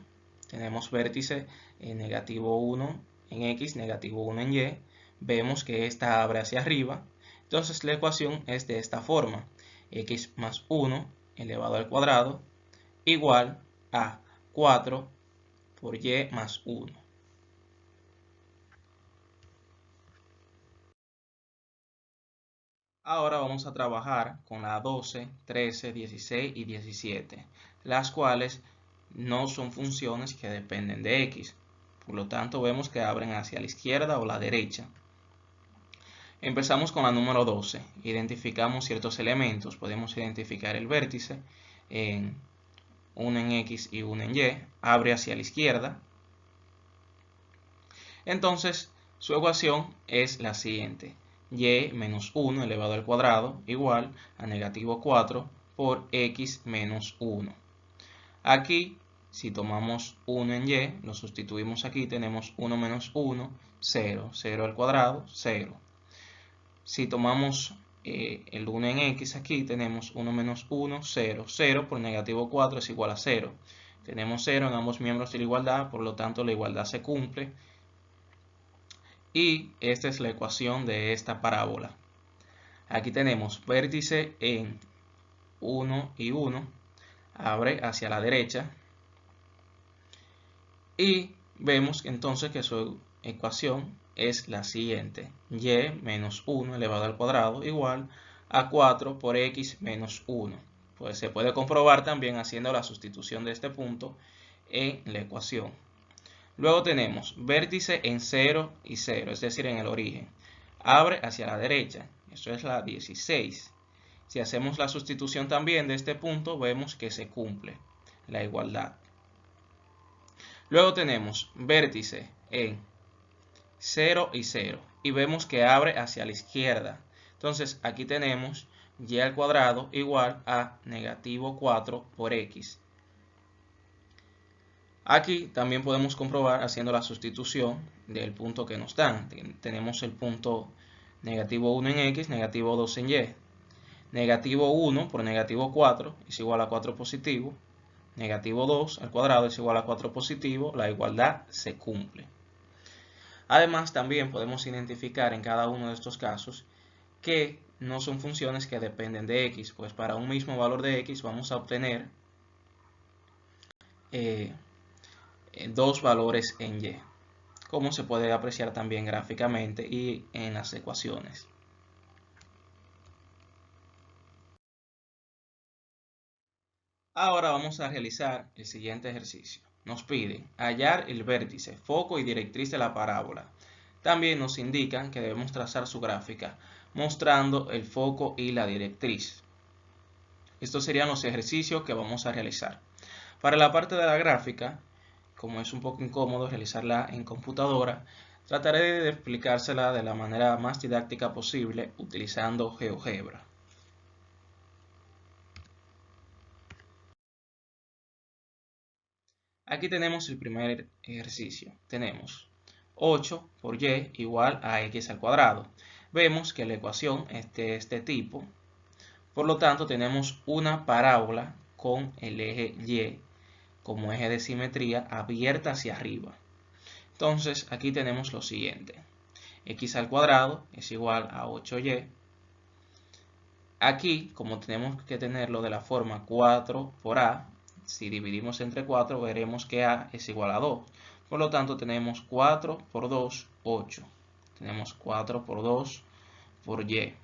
Tenemos vértice negativo 1 en X, negativo 1 en Y. Vemos que esta abre hacia arriba. Entonces la ecuación es de esta forma. X más 1 elevado al cuadrado igual a 4 por Y más 1. Ahora vamos a trabajar con la 12, 13, 16 y 17, las cuales no son funciones que dependen de X. Por lo tanto, vemos que abren hacia la izquierda o la derecha. Empezamos con la número 12. Identificamos ciertos elementos. Podemos identificar el vértice en 1 en X y 1 en Y. Abre hacia la izquierda. Entonces, su ecuación es la siguiente. Y menos 1 elevado al cuadrado igual a negativo 4 por X menos 1. Aquí, si tomamos 1 en Y, lo sustituimos aquí, tenemos 1 menos 1, 0. 0 al cuadrado, 0. Si tomamos el 1 en X aquí, tenemos 1 menos 1, 0. 0 por negativo 4 es igual a 0. Tenemos 0 en ambos miembros de la igualdad, por lo tanto la igualdad se cumple. Y esta es la ecuación de esta parábola. Aquí tenemos vértice en 1 y 1, abre hacia la derecha. Y vemos entonces que su ecuación es la siguiente. Y menos 1 elevado al cuadrado igual a 4 por X menos 1. Pues se puede comprobar también haciendo la sustitución de este punto en la ecuación. Luego tenemos vértice en 0 y 0, es decir, en el origen. Abre hacia la derecha, eso es la 16. Si hacemos la sustitución también de este punto, vemos que se cumple la igualdad. Luego tenemos vértice en 0 y 0 y vemos que abre hacia la izquierda. Entonces aquí tenemos y al cuadrado igual a negativo 4 por X. Aquí también podemos comprobar haciendo la sustitución del punto que nos dan. Tenemos el punto negativo 1 en X, negativo 2 en Y. Negativo 1 por negativo 4 es igual a 4 positivo. Negativo 2 al cuadrado es igual a 4 positivo. La igualdad se cumple. Además, también podemos identificar en cada uno de estos casos que no son funciones que dependen de X. Pues para un mismo valor de X vamos a obtener dos valores en Y, como se puede apreciar también gráficamente y en las ecuaciones. Ahora vamos a realizar el siguiente ejercicio. Nos piden hallar el vértice, foco y directriz de la parábola. También nos indican que debemos trazar su gráfica mostrando el foco y la directriz. Estos serían los ejercicios que vamos a realizar. Para la parte de la gráfica, como es un poco incómodo realizarla en computadora, trataré de explicársela de la manera más didáctica posible utilizando GeoGebra. Aquí tenemos el primer ejercicio. Tenemos 8 por Y igual a X al cuadrado. Vemos que la ecuación es de este tipo. Por lo tanto, tenemos una parábola con el eje Y como eje de simetría abierta hacia arriba. Entonces, aquí tenemos lo siguiente. X al cuadrado es igual a 8Y. Aquí, como tenemos que tenerlo de la forma 4 por A, si dividimos entre 4 veremos que A es igual a 2. Por lo tanto tenemos 4 por 2, 8. Tenemos 4 por 2 por Y.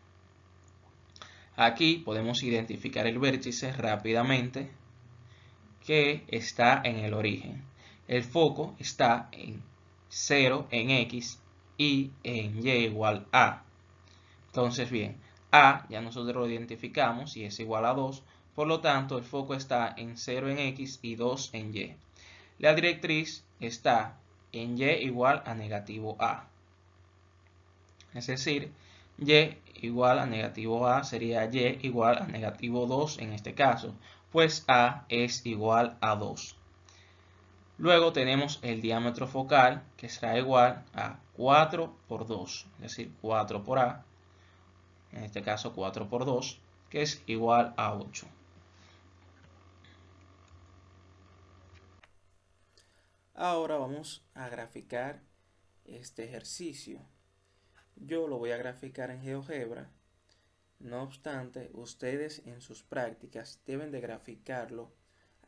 Aquí podemos identificar el vértice rápidamente que está en el origen. El foco está en 0 en X y en Y igual a. Entonces bien, A ya nosotros lo identificamos y es igual a 2, por lo tanto el foco está en 0 en X y 2 en Y. La directriz está en Y igual a negativo A. Es decir, Y igual a negativo A sería Y igual a negativo 2 en este caso, pues A es igual a 2. Luego tenemos el diámetro focal, que será igual a 4 por 2, es decir, 4 por A, en este caso 4 por 2, que es igual a 8. Ahora vamos a graficar este ejercicio. Yo lo voy a graficar en GeoGebra. No obstante, ustedes en sus prácticas deben de graficarlo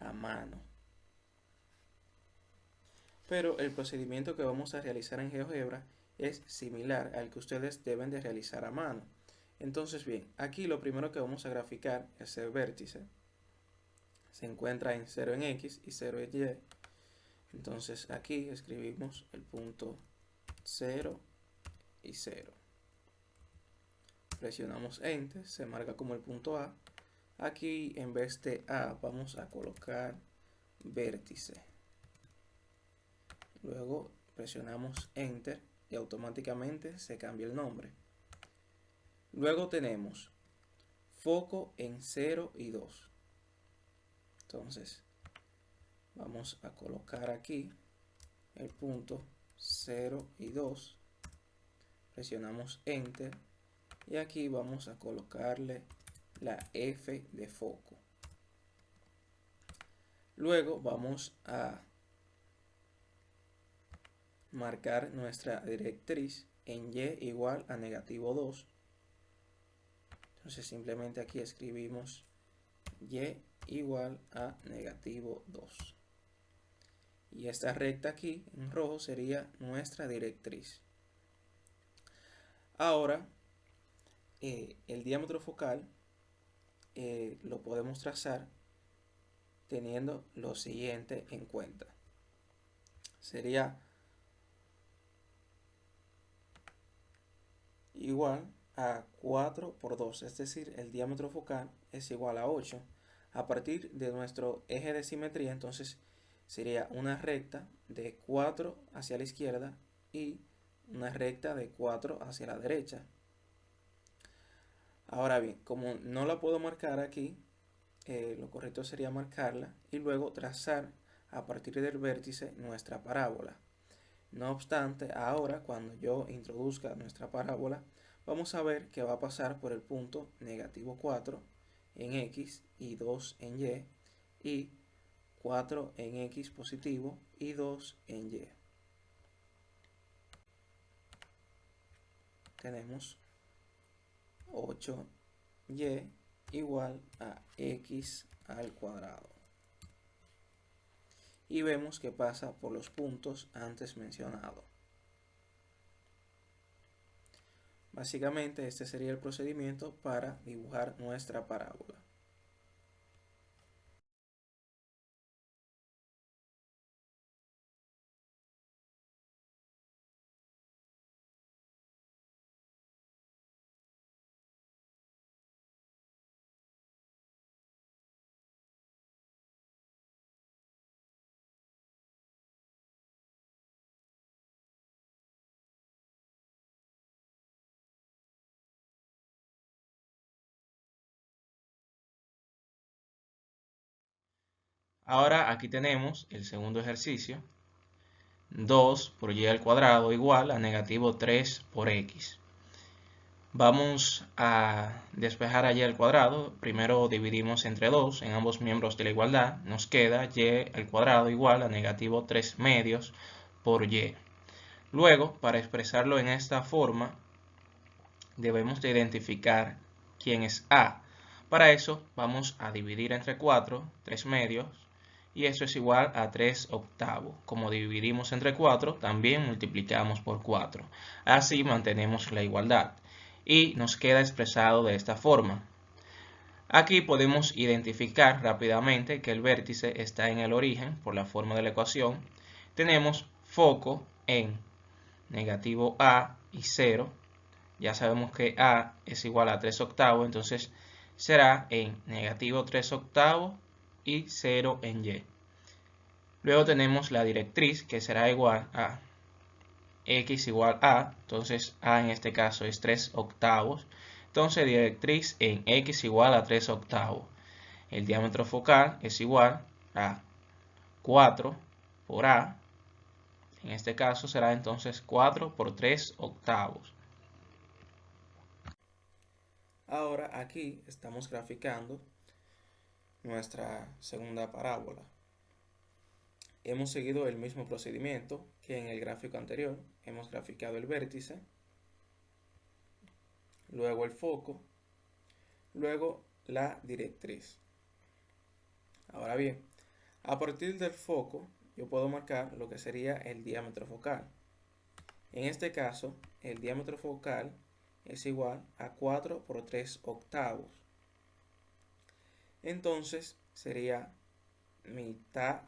a mano. Pero el procedimiento que vamos a realizar en GeoGebra es similar al que ustedes deben de realizar a mano. Entonces, bien, aquí lo primero que vamos a graficar es el vértice. Se encuentra en 0 en X y 0 en Y. Entonces aquí escribimos el punto 0 y 0. Presionamos Enter, se marca como el punto A. Aquí en vez de A vamos a colocar vértice. Luego presionamos Enter y automáticamente se cambia el nombre. Luego tenemos foco en 0 y 2. Entonces vamos a colocar aquí el punto 0 y 2. Presionamos Enter y aquí vamos a colocarle la F de foco. Luego vamos a marcar nuestra directriz en Y igual a negativo 2. Entonces simplemente aquí escribimos Y igual a negativo 2. Y esta recta aquí en rojo sería nuestra directriz. Ahora el diámetro focal lo podemos trazar teniendo lo siguiente en cuenta. Sería igual a 4 por 2, es decir, el diámetro focal es igual a 8. A partir de nuestro eje de simetría, entonces sería una recta de 4 hacia la izquierda y una recta de 4 hacia la derecha. Ahora bien, como no la puedo marcar aquí, lo correcto sería marcarla y luego trazar a partir del vértice nuestra parábola. No obstante, ahora cuando yo introduzca nuestra parábola, vamos a ver que va a pasar por el punto negativo 4 en X y 2 en Y y 4 en X positivo y 2 en Y. Tenemos 8y igual a x al cuadrado. Y vemos que pasa por los puntos antes mencionados. Básicamente este sería el procedimiento para dibujar nuestra parábola. Ahora aquí tenemos el segundo ejercicio. 2 por y al cuadrado igual a negativo 3 por x. Vamos a despejar a y al cuadrado. Primero dividimos entre 2 en ambos miembros de la igualdad. Nos queda y al cuadrado igual a negativo 3 medios por y. Luego, para expresarlo en esta forma, debemos de identificar quién es a. Para eso vamos a dividir entre 4, 3 medios, y eso es igual a 3 octavos. Como dividimos entre 4, también multiplicamos por 4. Así mantenemos la igualdad. Y nos queda expresado de esta forma. Aquí podemos identificar rápidamente que el vértice está en el origen por la forma de la ecuación. Tenemos foco en negativo a y 0. ya sabemos que a es igual a 3 octavos, entonces será en negativo 3 octavos y 0 en y. Luego tenemos la directriz, que será igual a x igual a, entonces a en este caso es 3 octavos, entonces directriz en x igual a 3 octavos. El diámetro focal es igual a 4 por a, en este caso será entonces 4 por 3 octavos. Ahora aquí estamos graficando nuestra segunda parábola. Hemos seguido el mismo procedimiento que en el gráfico anterior. Hemos graficado el vértice, luego el foco, luego la directriz. Ahora bien, a partir del foco yo puedo marcar lo que sería el diámetro focal. En este caso, el diámetro focal es igual a 4 por 3 octavos. Entonces sería mitad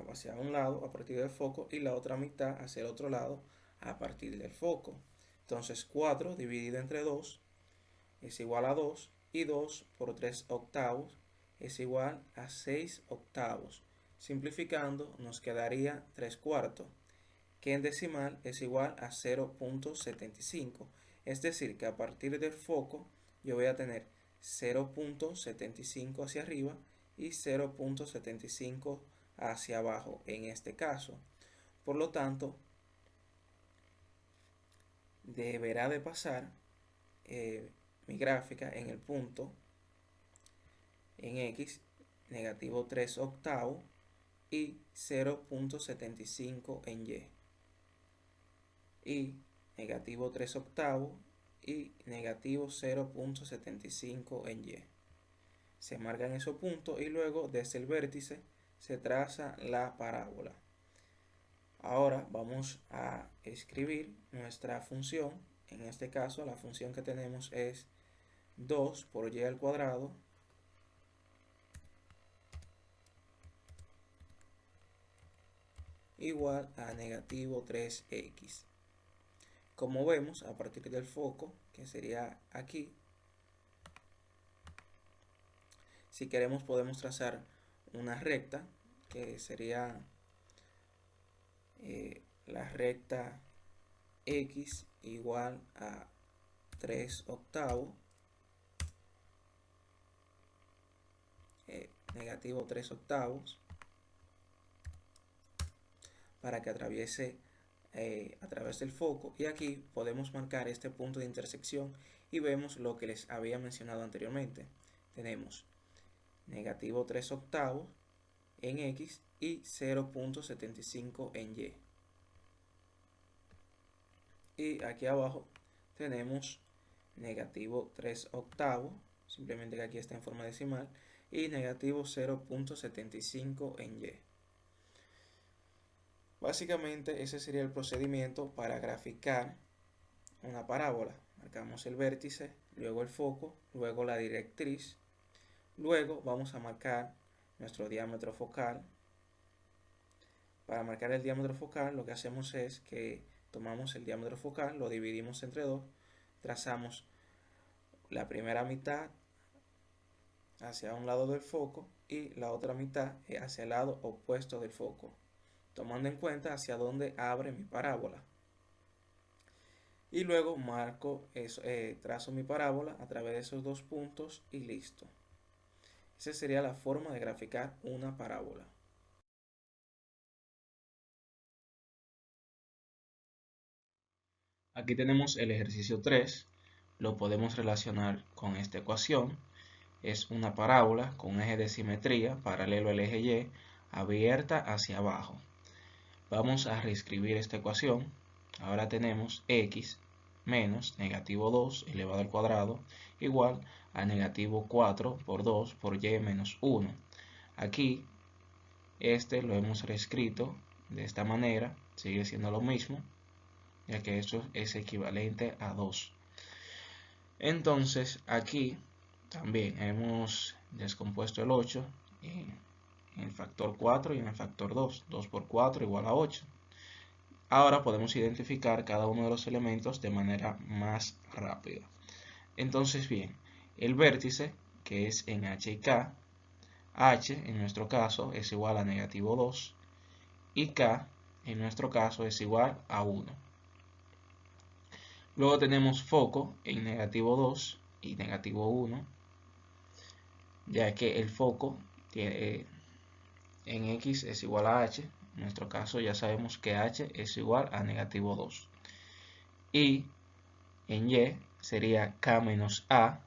hacia un lado a partir del foco y la otra mitad hacia el otro lado a partir del foco. Entonces 4 dividido entre 2 es igual a 2 y 2 por 3 octavos es igual a 6 octavos. Simplificando nos quedaría 3 cuartos, que en decimal es igual a 0.75. Es decir, que a partir del foco yo voy a tener 0.75 hacia arriba y 0.75 hacia abajo en este caso. Por lo tanto, deberá de pasar mi gráfica en el punto en x negativo 3 octavos y 0.75 en y negativo 3 octavos y negativo 0.75 en y. Se marcan esos puntos y luego desde el vértice se traza la parábola. Ahora vamos a escribir nuestra función. En este caso la función que tenemos es 2 por y al cuadrado igual a negativo 3x. Como vemos, a partir del foco, que sería aquí, si queremos podemos trazar una recta, que sería la recta x igual a 3 octavos, negativo 3 octavos, para que atraviese a través del foco, y aquí podemos marcar este punto de intersección y vemos lo que les había mencionado anteriormente. Tenemos negativo 3 octavos en x y 0.75 en y. Y aquí abajo tenemos negativo 3 octavos, simplemente que aquí está en forma decimal, y negativo 0.75 en y. Básicamente ese sería el procedimiento para graficar una parábola. Marcamos el vértice, luego el foco, luego la directriz, luego vamos a marcar nuestro diámetro focal. Para marcar el diámetro focal lo que hacemos es que tomamos el diámetro focal, lo dividimos entre 2, trazamos la primera mitad hacia un lado del foco y la otra mitad hacia el lado opuesto del foco, tomando en cuenta hacia dónde abre mi parábola. Y luego marco trazo mi parábola a través de esos dos puntos y listo. Esa sería la forma de graficar una parábola. Aquí tenemos el ejercicio 3, lo podemos relacionar con esta ecuación. Es una parábola con un eje de simetría paralelo al eje Y, abierta hacia abajo. Vamos a reescribir esta ecuación. Ahora tenemos x menos negativo 2 elevado al cuadrado igual a negativo 4 por 2 por y menos 1. Aquí lo hemos reescrito de esta manera, sigue siendo lo mismo, ya que esto es equivalente a 2. Entonces aquí también hemos descompuesto el 8 en el factor 4 y en el factor 2. 2 por 4 igual a 8. Ahora podemos identificar cada uno de los elementos de manera más rápida. Entonces, bien, el vértice, que es en h y k, h en nuestro caso es igual a negativo 2 y k en nuestro caso es igual a 1. Luego tenemos foco en negativo 2 y negativo 1, ya que el foco tiene, en x es igual a h. En nuestro caso ya sabemos que h es igual a negativo 2. Y en y sería k menos a,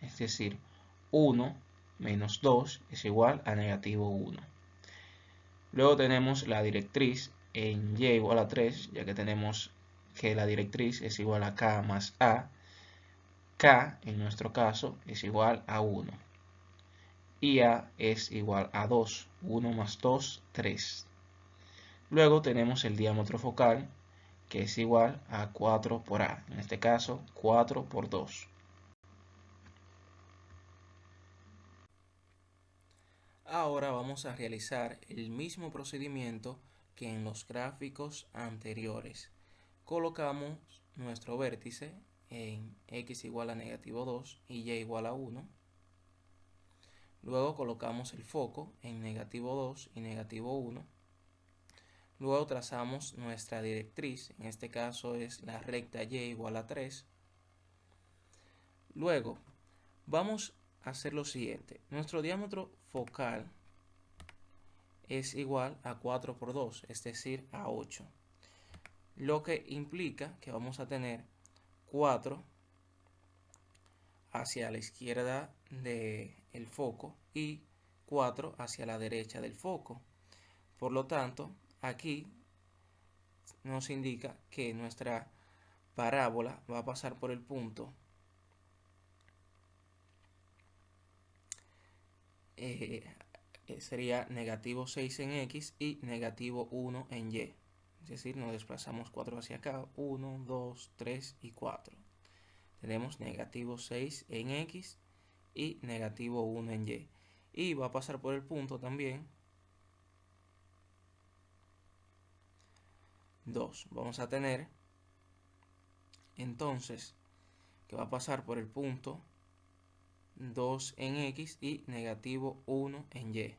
es decir, 1 menos 2 es igual a negativo 1. Luego tenemos la directriz en y igual a 3, ya que tenemos que la directriz es igual a k más a. K en nuestro caso es igual a 1 y a es igual a 2. 1 más 2, 3. Luego tenemos el diámetro focal, que es igual a 4 por a, en este caso 4 por 2. Ahora vamos a realizar el mismo procedimiento que en los gráficos anteriores. Colocamos nuestro vértice en x igual a negativo 2 y y igual a 1. Luego colocamos el foco en negativo 2 y negativo 1. Luego trazamos nuestra directriz, en este caso es la recta y igual a 3. Luego vamos a hacer lo siguiente. Nuestro diámetro focal es igual a 4 por 2, es decir, a 8. Lo que implica que vamos a tener 4 hacia la izquierda del foco y 4 hacia la derecha del foco. Por lo tanto, aquí nos indica que nuestra parábola va a pasar por el punto sería negativo 6 en x y negativo 1 en y. Es decir, nos desplazamos 4 hacia acá, 1, 2, 3 y 4. Tenemos negativo 6 en x y negativo 1 en y. Y va a pasar por el punto también 2. Vamos a tener entonces que va a pasar por el punto 2 en x y negativo 1 en y.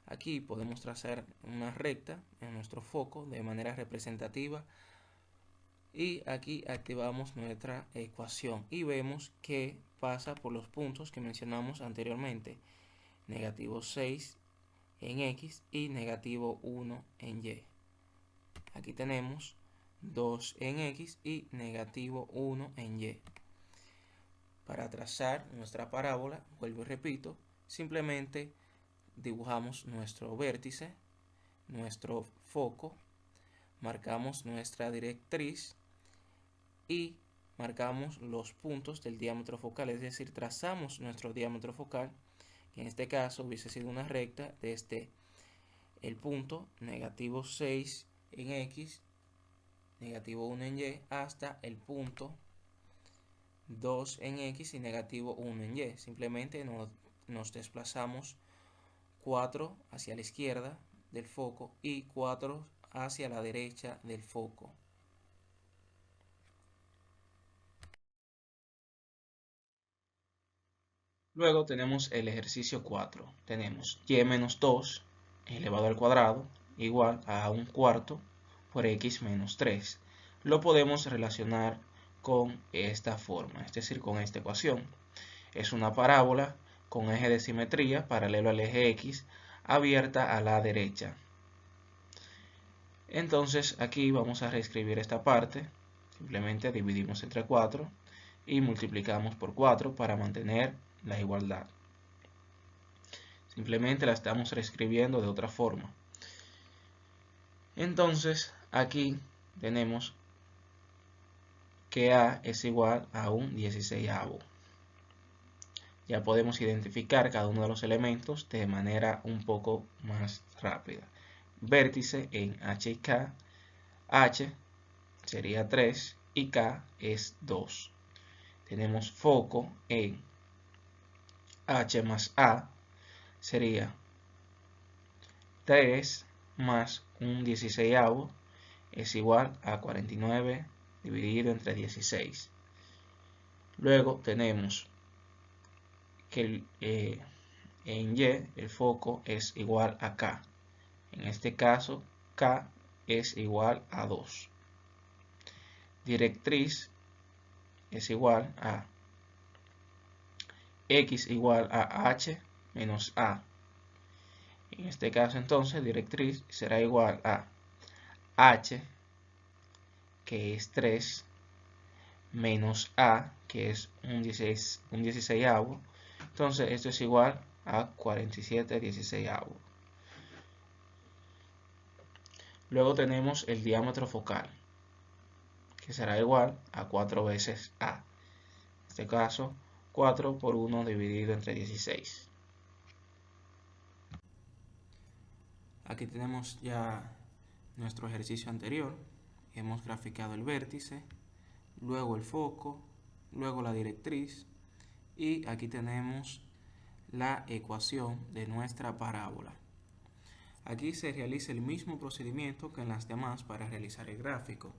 Aquí podemos trazar una recta en nuestro foco de manera representativa y aquí activamos nuestra ecuación y vemos que pasa por los puntos que mencionamos anteriormente, negativo 6 en x y negativo 1 en y. Aquí tenemos 2 en x y negativo 1 en y. Para trazar nuestra parábola, vuelvo y repito, simplemente dibujamos nuestro vértice, nuestro foco, marcamos nuestra directriz y marcamos los puntos del diámetro focal, es decir, trazamos nuestro diámetro focal, que en este caso hubiese sido una recta desde el punto negativo 6 en x, negativo 1 en y, hasta el punto 2 en x y negativo 1 en y. Simplemente nos desplazamos 4 hacia la izquierda del foco y 4 hacia la derecha del foco. Luego tenemos el ejercicio 4. Tenemos y menos 2 elevado al cuadrado igual a 1/4 por x menos 3. Lo podemos relacionar con esta forma, es decir, con esta ecuación. Es una parábola con eje de simetría paralelo al eje x abierta a la derecha. Entonces aquí vamos a reescribir esta parte. Simplemente dividimos entre 4 y multiplicamos por 4 para mantener la igualdad. Simplemente la estamos reescribiendo de otra forma. Entonces aquí tenemos que a es igual a un 16avo. Ya podemos identificar cada uno de los elementos de manera un poco más rápida. Vértice en h y k, h sería 3 y k es 2. Tenemos foco en h más a, sería 3 más un 16avo, es igual a 49 dividido entre 16. Luego tenemos que en Y el foco es igual a K. En este caso, K es igual a 2. Directriz es igual a X igual a H menos A. En este caso entonces directriz será igual a H, que es 3, menos A, que es un 16avo. Entonces esto es igual a 47 16avo. Luego tenemos el diámetro focal, que será igual a 4 veces A. En este caso, 4 por 1 dividido entre 16. Aquí tenemos ya nuestro ejercicio anterior. Hemos graficado el vértice, luego el foco, luego la directriz, y aquí tenemos la ecuación de nuestra parábola. Aquí se realiza el mismo procedimiento que en las demás para realizar el gráfico.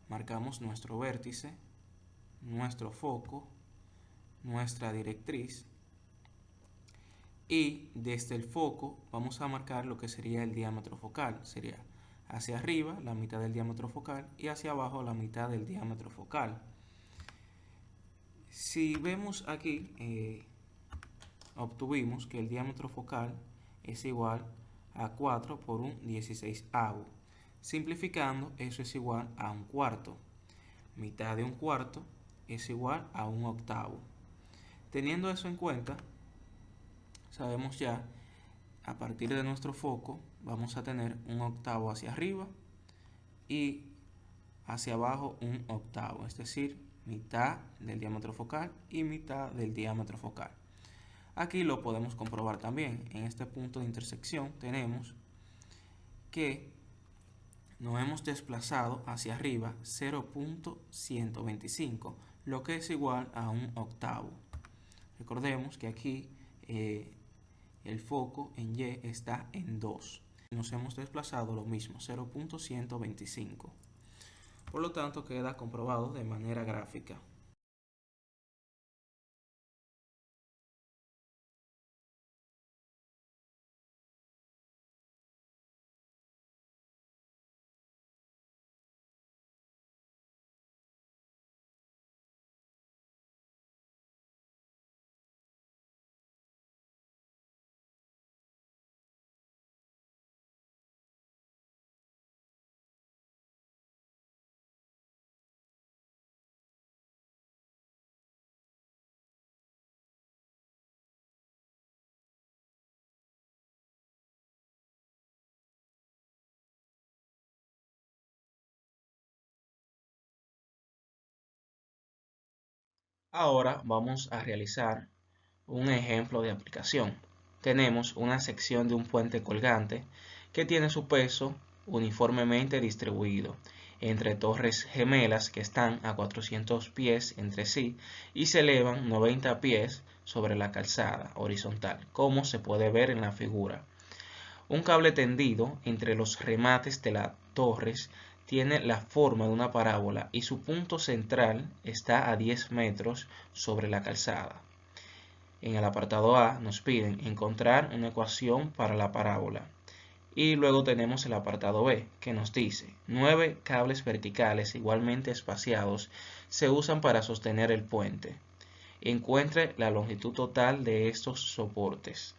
Marcamos nuestro vértice, nuestro foco, nuestra directriz, y desde el foco vamos a marcar lo que sería el diámetro focal. Sería hacia arriba la mitad del diámetro focal y hacia abajo la mitad del diámetro focal. Si vemos aquí, obtuvimos que el diámetro focal es igual a 4 por un 16avo. Simplificando, eso es igual a un cuarto. Mitad de un cuarto es igual a un octavo. Teniendo eso en cuenta, sabemos ya, a partir de nuestro foco, vamos a tener un octavo hacia arriba y hacia abajo un octavo, es decir, mitad del diámetro focal y mitad del diámetro focal. Aquí lo podemos comprobar también. En este punto de intersección tenemos que nos hemos desplazado hacia arriba 0.125, lo que es igual a un octavo. Recordemos que aquí el foco en Y está en 2. Nos hemos desplazado lo mismo, 0.125. Por lo tanto, queda comprobado de manera gráfica. Ahora vamos a realizar un ejemplo de aplicación. Tenemos una sección de un puente colgante que tiene su peso uniformemente distribuido entre torres gemelas que están a 400 pies entre sí y se elevan 90 pies sobre la calzada horizontal, como se puede ver en la figura. Un cable tendido entre los remates de las torres tiene la forma de una parábola y su punto central está a 10 metros sobre la calzada. En el apartado A nos piden encontrar una ecuación para la parábola. Y luego tenemos el apartado B, que nos dice 9 cables verticales igualmente espaciados se usan para sostener el puente. Encuentre la longitud total de estos soportes.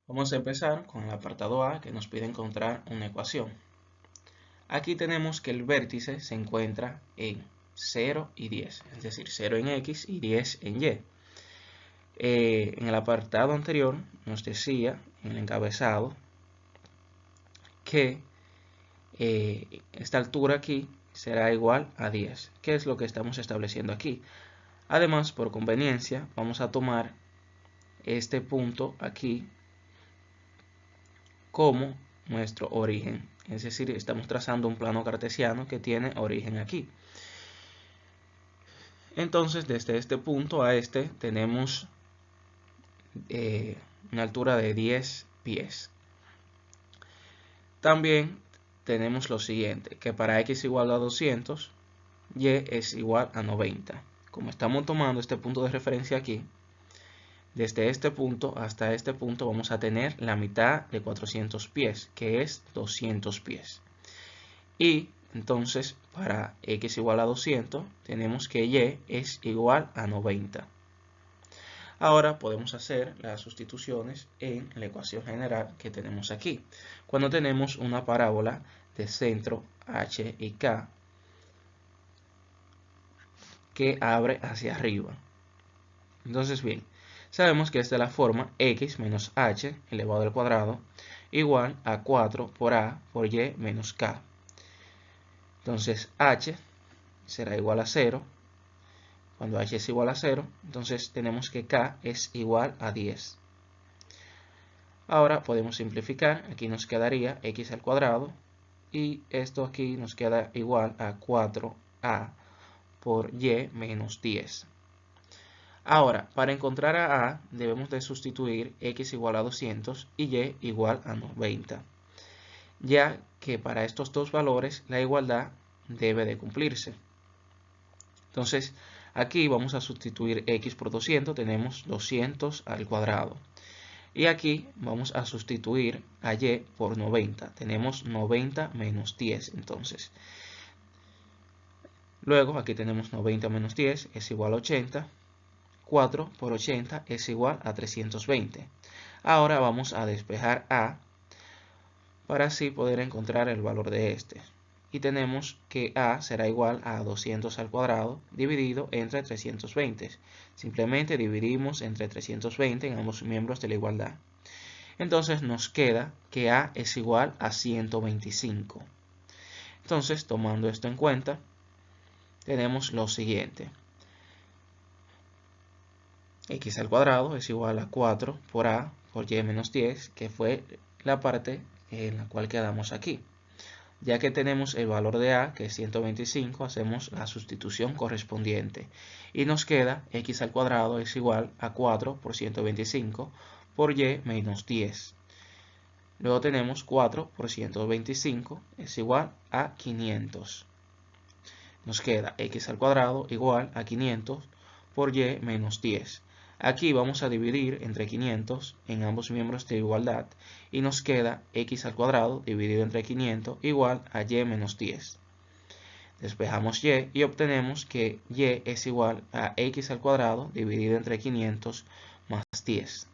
Vamos a empezar con el apartado A, que nos pide encontrar una ecuación. Aquí tenemos que el vértice se encuentra en 0 y 10, es decir, 0 en X y 10 en Y. En el apartado anterior nos decía, en el encabezado, que esta altura aquí será igual a 10, que es lo que estamos estableciendo aquí. Además, por conveniencia, vamos a tomar este punto aquí como nuestro origen, es decir, estamos trazando un plano cartesiano que tiene origen aquí. Entonces, desde este punto a este tenemos una altura de 10 pies. También tenemos lo siguiente, que para x igual a 200, y es igual a 90. Como estamos tomando este punto de referencia aquí, desde este punto hasta este punto vamos a tener la mitad de 400 pies, que es 200 pies. Y entonces para x igual a 200 tenemos que y es igual a 90. Ahora podemos hacer las sustituciones en la ecuación general que tenemos aquí. Cuando tenemos una parábola de centro h y k que abre hacia arriba. Entonces bien, sabemos que esta es la forma x menos h elevado al cuadrado igual a 4 por a por y menos k. Entonces h será igual a 0. Cuando h es igual a 0, entonces tenemos que k es igual a 10. Ahora podemos simplificar. Aquí nos quedaría x al cuadrado. Y esto aquí nos queda igual a 4a por y menos 10. Ahora, para encontrar a debemos de sustituir x igual a 200 y y igual a 90. Ya que para estos dos valores la igualdad debe de cumplirse. Entonces, aquí vamos a sustituir x por 200, tenemos 200 al cuadrado. Y aquí vamos a sustituir a y por 90, tenemos 90 menos 10 entonces. Luego aquí tenemos 90 menos 10 es igual a 80, 4 por 80 es igual a 320. Ahora vamos a despejar a para así poder encontrar el valor de este. Y tenemos que a será igual a 200 al cuadrado dividido entre 320. Simplemente dividimos entre 320 en ambos miembros de la igualdad. Entonces nos queda que a es igual a 125. Entonces, tomando esto en cuenta, tenemos lo siguiente. X al cuadrado es igual a 4 por a por y menos 10, que fue la parte en la cual quedamos aquí. Ya que tenemos el valor de a, que es 125, hacemos la sustitución correspondiente. Y nos queda x al cuadrado es igual a 4 por 125 por y menos 10. Luego tenemos 4 por 125 es igual a 500. Nos queda x al cuadrado igual a 500 por y menos 10. Aquí vamos a dividir entre 500 en ambos miembros de igualdad y nos queda x al cuadrado dividido entre 500 igual a y menos 10. Despejamos y obtenemos que y es igual a x al cuadrado dividido entre 500 más 10.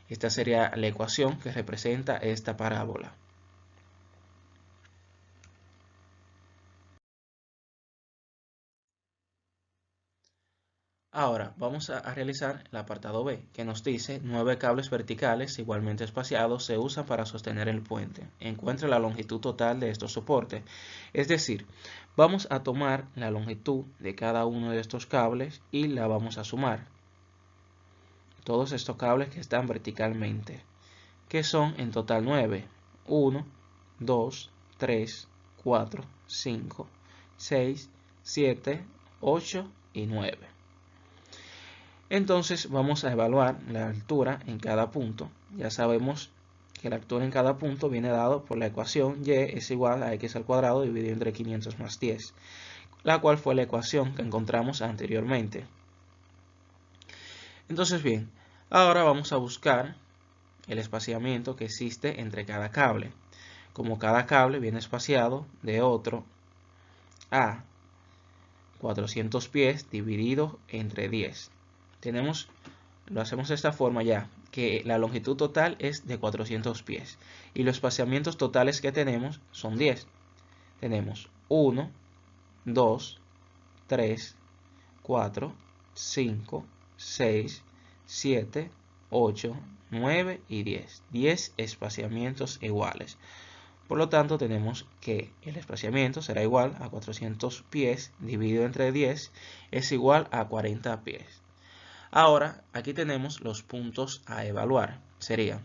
Esta sería la ecuación que representa esta parábola. Ahora vamos a realizar el apartado B, que nos dice 9 cables verticales igualmente espaciados se usan para sostener el puente. Encuentra la longitud total de estos soportes. Es decir, vamos a tomar la longitud de cada uno de estos cables y la vamos a sumar. Todos estos cables que están verticalmente, que son en total 9. 1, 2, 3, 4, 5, 6, 7, 8 y 9. Entonces vamos a evaluar la altura en cada punto. Ya sabemos que la altura en cada punto viene dado por la ecuación y es igual a x al cuadrado dividido entre 500 más 10, la cual fue la ecuación que encontramos anteriormente. Entonces bien, ahora vamos a buscar el espaciamiento que existe entre cada cable. Como cada cable viene espaciado de otro a 400 pies dividido entre 10. Lo hacemos de esta forma ya, que la longitud total es de 400 pies y los espaciamientos totales que tenemos son 10. Tenemos 1, 2, 3, 4, 5, 6, 7, 8, 9 y 10. 10 espaciamientos iguales. Por lo tanto, tenemos que el espaciamiento será igual a 400 pies dividido entre 10 es igual a 40 pies. Ahora, aquí tenemos los puntos a evaluar. Sería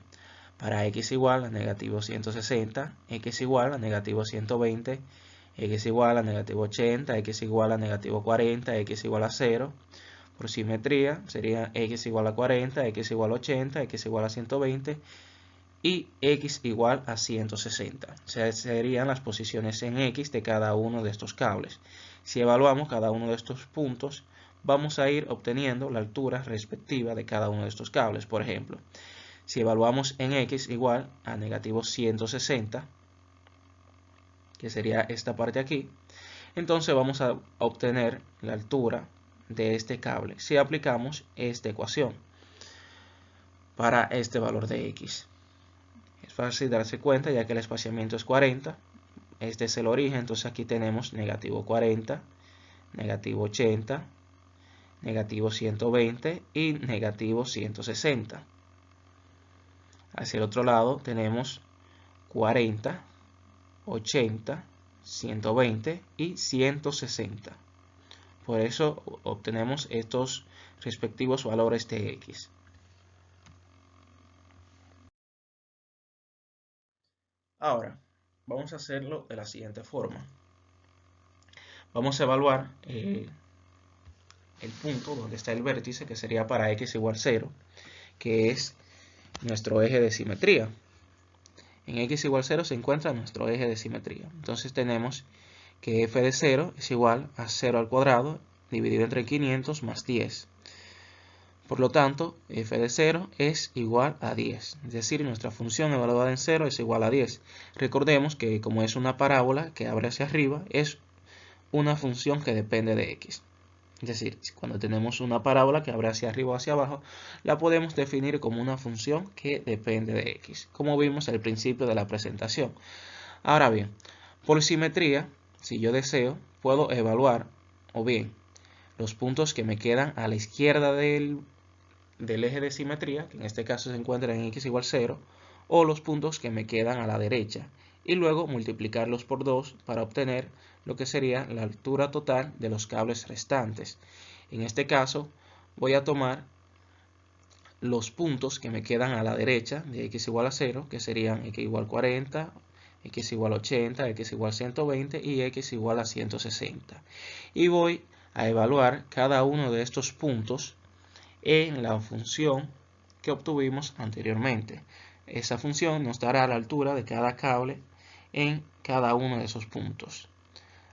para x igual a negativo 160, x igual a negativo 120, x igual a negativo 80, x igual a negativo 40, x igual a 0. Por simetría sería x igual a 40, x igual a 80, x igual a 120 y x igual a 160. O sea, serían las posiciones en x de cada uno de estos cables. Si evaluamos cada uno de estos puntos, vamos a ir obteniendo la altura respectiva de cada uno de estos cables. Por ejemplo, si evaluamos en x igual a negativo 160, que sería esta parte aquí, entonces vamos a obtener la altura de este cable si aplicamos esta ecuación para este valor de x. Es fácil darse cuenta ya que el espaciamiento es 40, este es el origen, entonces aquí tenemos negativo 40, negativo 80, negativo 120 y negativo 160. Hacia el otro lado tenemos 40, 80, 120 y 160. Por eso obtenemos estos respectivos valores de x. Ahora, vamos a hacerlo de la siguiente forma. Vamos a evaluar el punto donde está el vértice, que sería para x igual 0, que es nuestro eje de simetría. En x igual 0 se encuentra nuestro eje de simetría. Entonces tenemos que f de 0 es igual a 0 al cuadrado dividido entre 500 más 10. Por lo tanto, f de 0 es igual a 10. Es decir, nuestra función evaluada en 0 es igual a 10. Recordemos que como es una parábola que abre hacia arriba, es una función que depende de x. Es decir, cuando tenemos una parábola que abre hacia arriba o hacia abajo, la podemos definir como una función que depende de x, como vimos al principio de la presentación. Ahora bien, por simetría, si yo deseo, puedo evaluar o bien los puntos que me quedan a la izquierda del eje de simetría, que en este caso se encuentra en x igual 0, o los puntos que me quedan a la derecha, y luego multiplicarlos por 2 para obtener lo que sería la altura total de los cables restantes. En este caso voy a tomar los puntos que me quedan a la derecha de x igual a 0, que serían x igual 40, x igual 80, x igual 120 y x igual a 160. Y voy a evaluar cada uno de estos puntos en la función que obtuvimos anteriormente. Esa función nos dará la altura de cada cable en cada uno de esos puntos.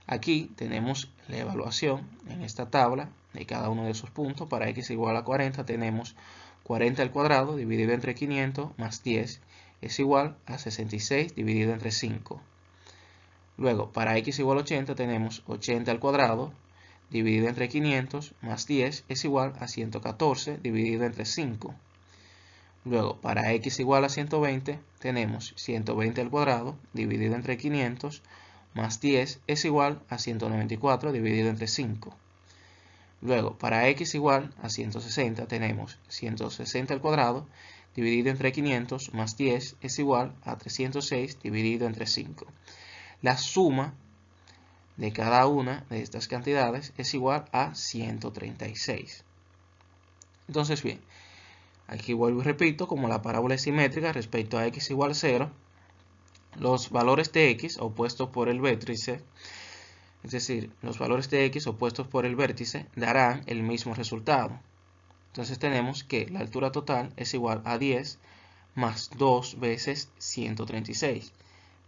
Aquí tenemos la evaluación en esta tabla de cada uno de esos puntos. Para x igual a 40 tenemos 40 al cuadrado dividido entre 500 más 10 es igual a 66 dividido entre 5. Luego, para x igual a 80 tenemos 80 al cuadrado dividido entre 500 más 10 es igual a 114 dividido entre 5. Luego, para x igual a 120 tenemos 120 al cuadrado dividido entre 500 más 10 es igual a 194 dividido entre 5. Luego, para x igual a 160 tenemos 160 al cuadrado dividido entre 500 más 10 es igual a 306 dividido entre 5. La suma de cada una de estas cantidades es igual a 136. Entonces, bien, aquí vuelvo y repito, como la parábola es simétrica respecto a x igual a 0, los valores de x opuestos por el vértice, es decir, los valores de x opuestos por el vértice darán el mismo resultado. Entonces tenemos que la altura total es igual a 10 más 2 veces 136.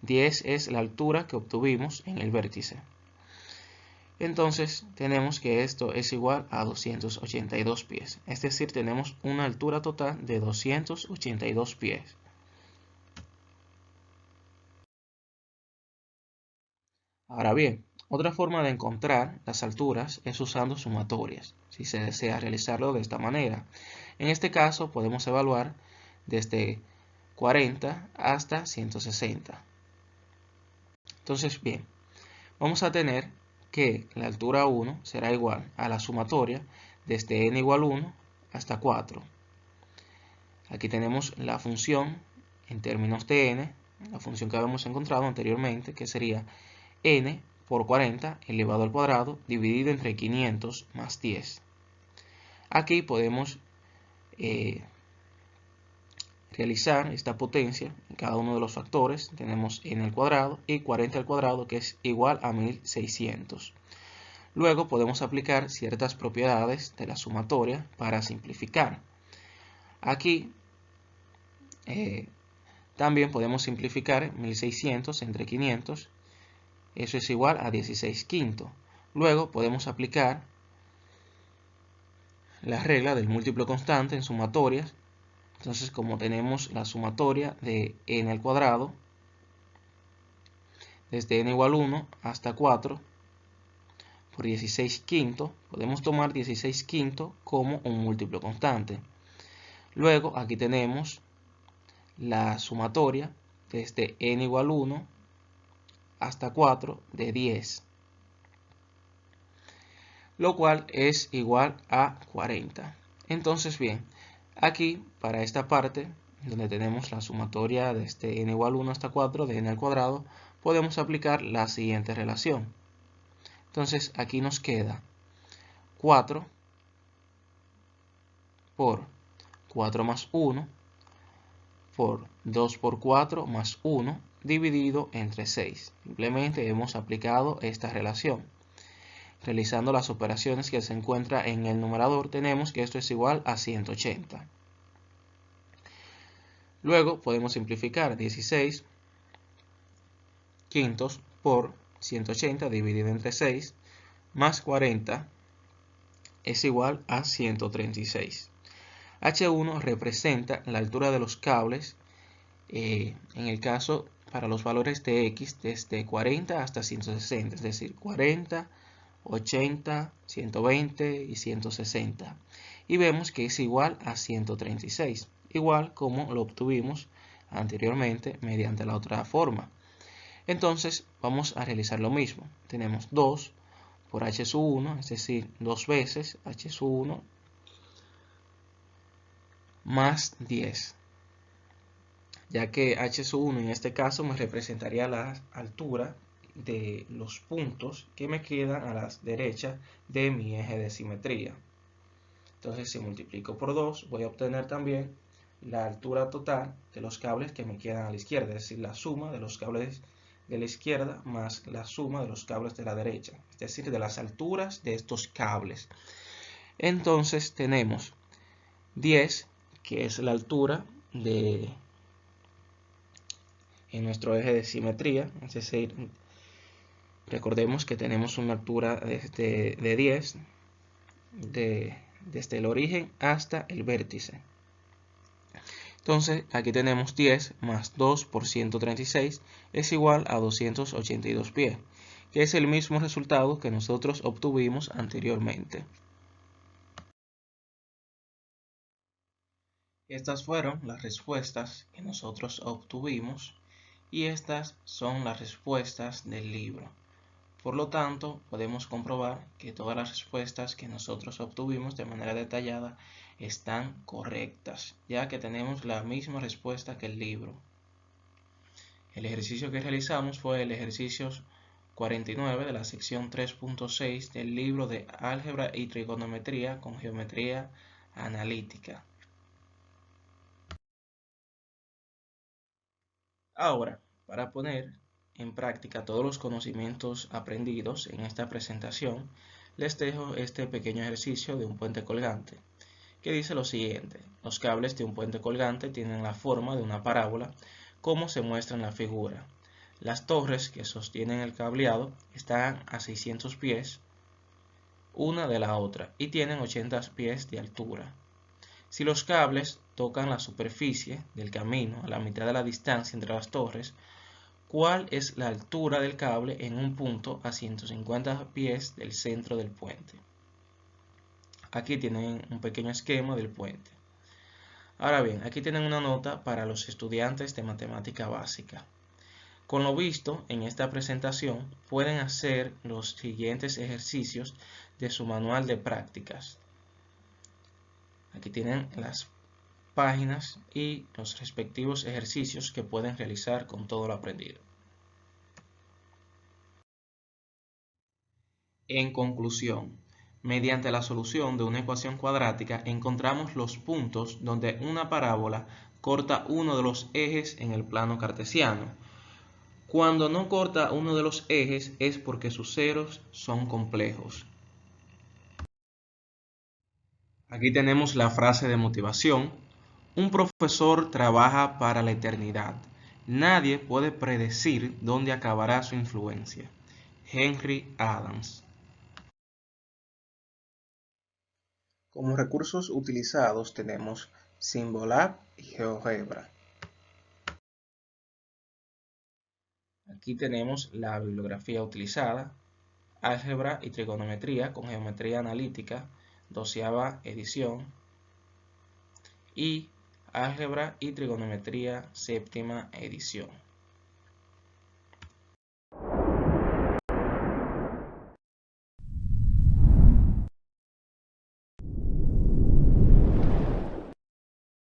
10 es la altura que obtuvimos en el vértice. Entonces tenemos que esto es igual a 282 pies. Es decir, tenemos una altura total de 282 pies. Ahora bien, otra forma de encontrar las alturas es usando sumatorias, si se desea realizarlo de esta manera. En este caso podemos evaluar desde 40 hasta 160. Entonces, bien, vamos a tener que la altura 1 será igual a la sumatoria desde n igual 1 hasta 4. Aquí tenemos la función en términos de n, la función que habíamos encontrado anteriormente, que sería n por 40 elevado al cuadrado dividido entre 500 más 10. Aquí podemos realizar esta potencia en cada uno de los factores. Tenemos n al cuadrado y 40 al cuadrado, que es igual a 1600. Luego podemos aplicar ciertas propiedades de la sumatoria para simplificar. Aquí también podemos simplificar 1600 entre 500. Eso es igual a 16 quintos. Luego podemos aplicar la regla del múltiplo constante en sumatorias. Entonces, como tenemos la sumatoria de n al cuadrado, desde n igual 1 hasta 4, por 16 quintos, podemos tomar 16 quintos como un múltiplo constante. Luego, aquí tenemos la sumatoria desde n igual 1 hasta 4 de 10, lo cual es igual a 40. Entonces, bien, aquí para esta parte, donde tenemos la sumatoria desde n igual 1 hasta 4 de n al cuadrado, podemos aplicar la siguiente relación. Entonces, aquí nos queda 4 por 4 más 1 por 2 por 4 más 1 dividido entre 6. Simplemente hemos aplicado esta relación. Realizando las operaciones que se encuentran en el numerador, tenemos que esto es igual a 180. Luego podemos simplificar 16 quintos por 180 dividido entre 6 más 40 es igual a 136. H1 representa la altura de los cables, en el caso para los valores de X desde 40 hasta 160, es decir, 40, 80, 120 y 160. Y vemos que es igual a 136, igual como lo obtuvimos anteriormente mediante la otra forma. Entonces vamos a realizar lo mismo. Tenemos 2 por h sub 1, es decir, 2 veces h sub 1 más 10, ya que h sub 1 en este caso me representaría la altura de los puntos que me quedan a la derecha de mi eje de simetría. Entonces, si multiplico por 2, voy a obtener también la altura total de los cables que me quedan a la izquierda, es decir, la suma de los cables de la izquierda más la suma de los cables de la derecha, es decir, de las alturas de estos cables. Entonces tenemos 10, que es la altura en nuestro eje de simetría, es decir, recordemos que tenemos una altura de 10 desde el origen hasta el vértice. Entonces aquí tenemos 10 más 2 por 136 es igual a 282 pies, que es el mismo resultado que nosotros obtuvimos anteriormente. Estas fueron las respuestas que nosotros obtuvimos y estas son las respuestas del libro. Por lo tanto, podemos comprobar que todas las respuestas que nosotros obtuvimos de manera detallada están correctas, ya que tenemos la misma respuesta que el libro. El ejercicio que realizamos fue el ejercicio 49 de la sección 3.6 del libro de Álgebra y Trigonometría con Geometría Analítica. Ahora, para poner en práctica todos los conocimientos aprendidos en esta presentación, les dejo este pequeño ejercicio de un puente colgante, que dice lo siguiente: los cables de un puente colgante tienen la forma de una parábola, como se muestra en la figura. Las torres que sostienen el cableado están a 600 pies una de la otra y tienen 80 pies de altura. Si los cables tocan la superficie del camino a la mitad de la distancia entre las torres, ¿cuál es la altura del cable en un punto a 150 pies del centro del puente? Aquí tienen un pequeño esquema del puente. Ahora bien, aquí tienen una nota para los estudiantes de matemática básica. Con lo visto en esta presentación, pueden hacer los siguientes ejercicios de su manual de prácticas. Aquí tienen las páginas y los respectivos ejercicios que pueden realizar con todo lo aprendido. En conclusión, mediante la solución de una ecuación cuadrática encontramos los puntos donde una parábola corta uno de los ejes en el plano cartesiano. Cuando no corta uno de los ejes es porque sus ceros son complejos. Aquí tenemos la frase de motivación. Un profesor trabaja para la eternidad. Nadie puede predecir dónde acabará su influencia. Henry Adams. Como recursos utilizados tenemos Symbolab y GeoGebra. Aquí tenemos la bibliografía utilizada, álgebra y trigonometría con geometría analítica, 12ª edición, y álgebra y trigonometría, 7ª edición.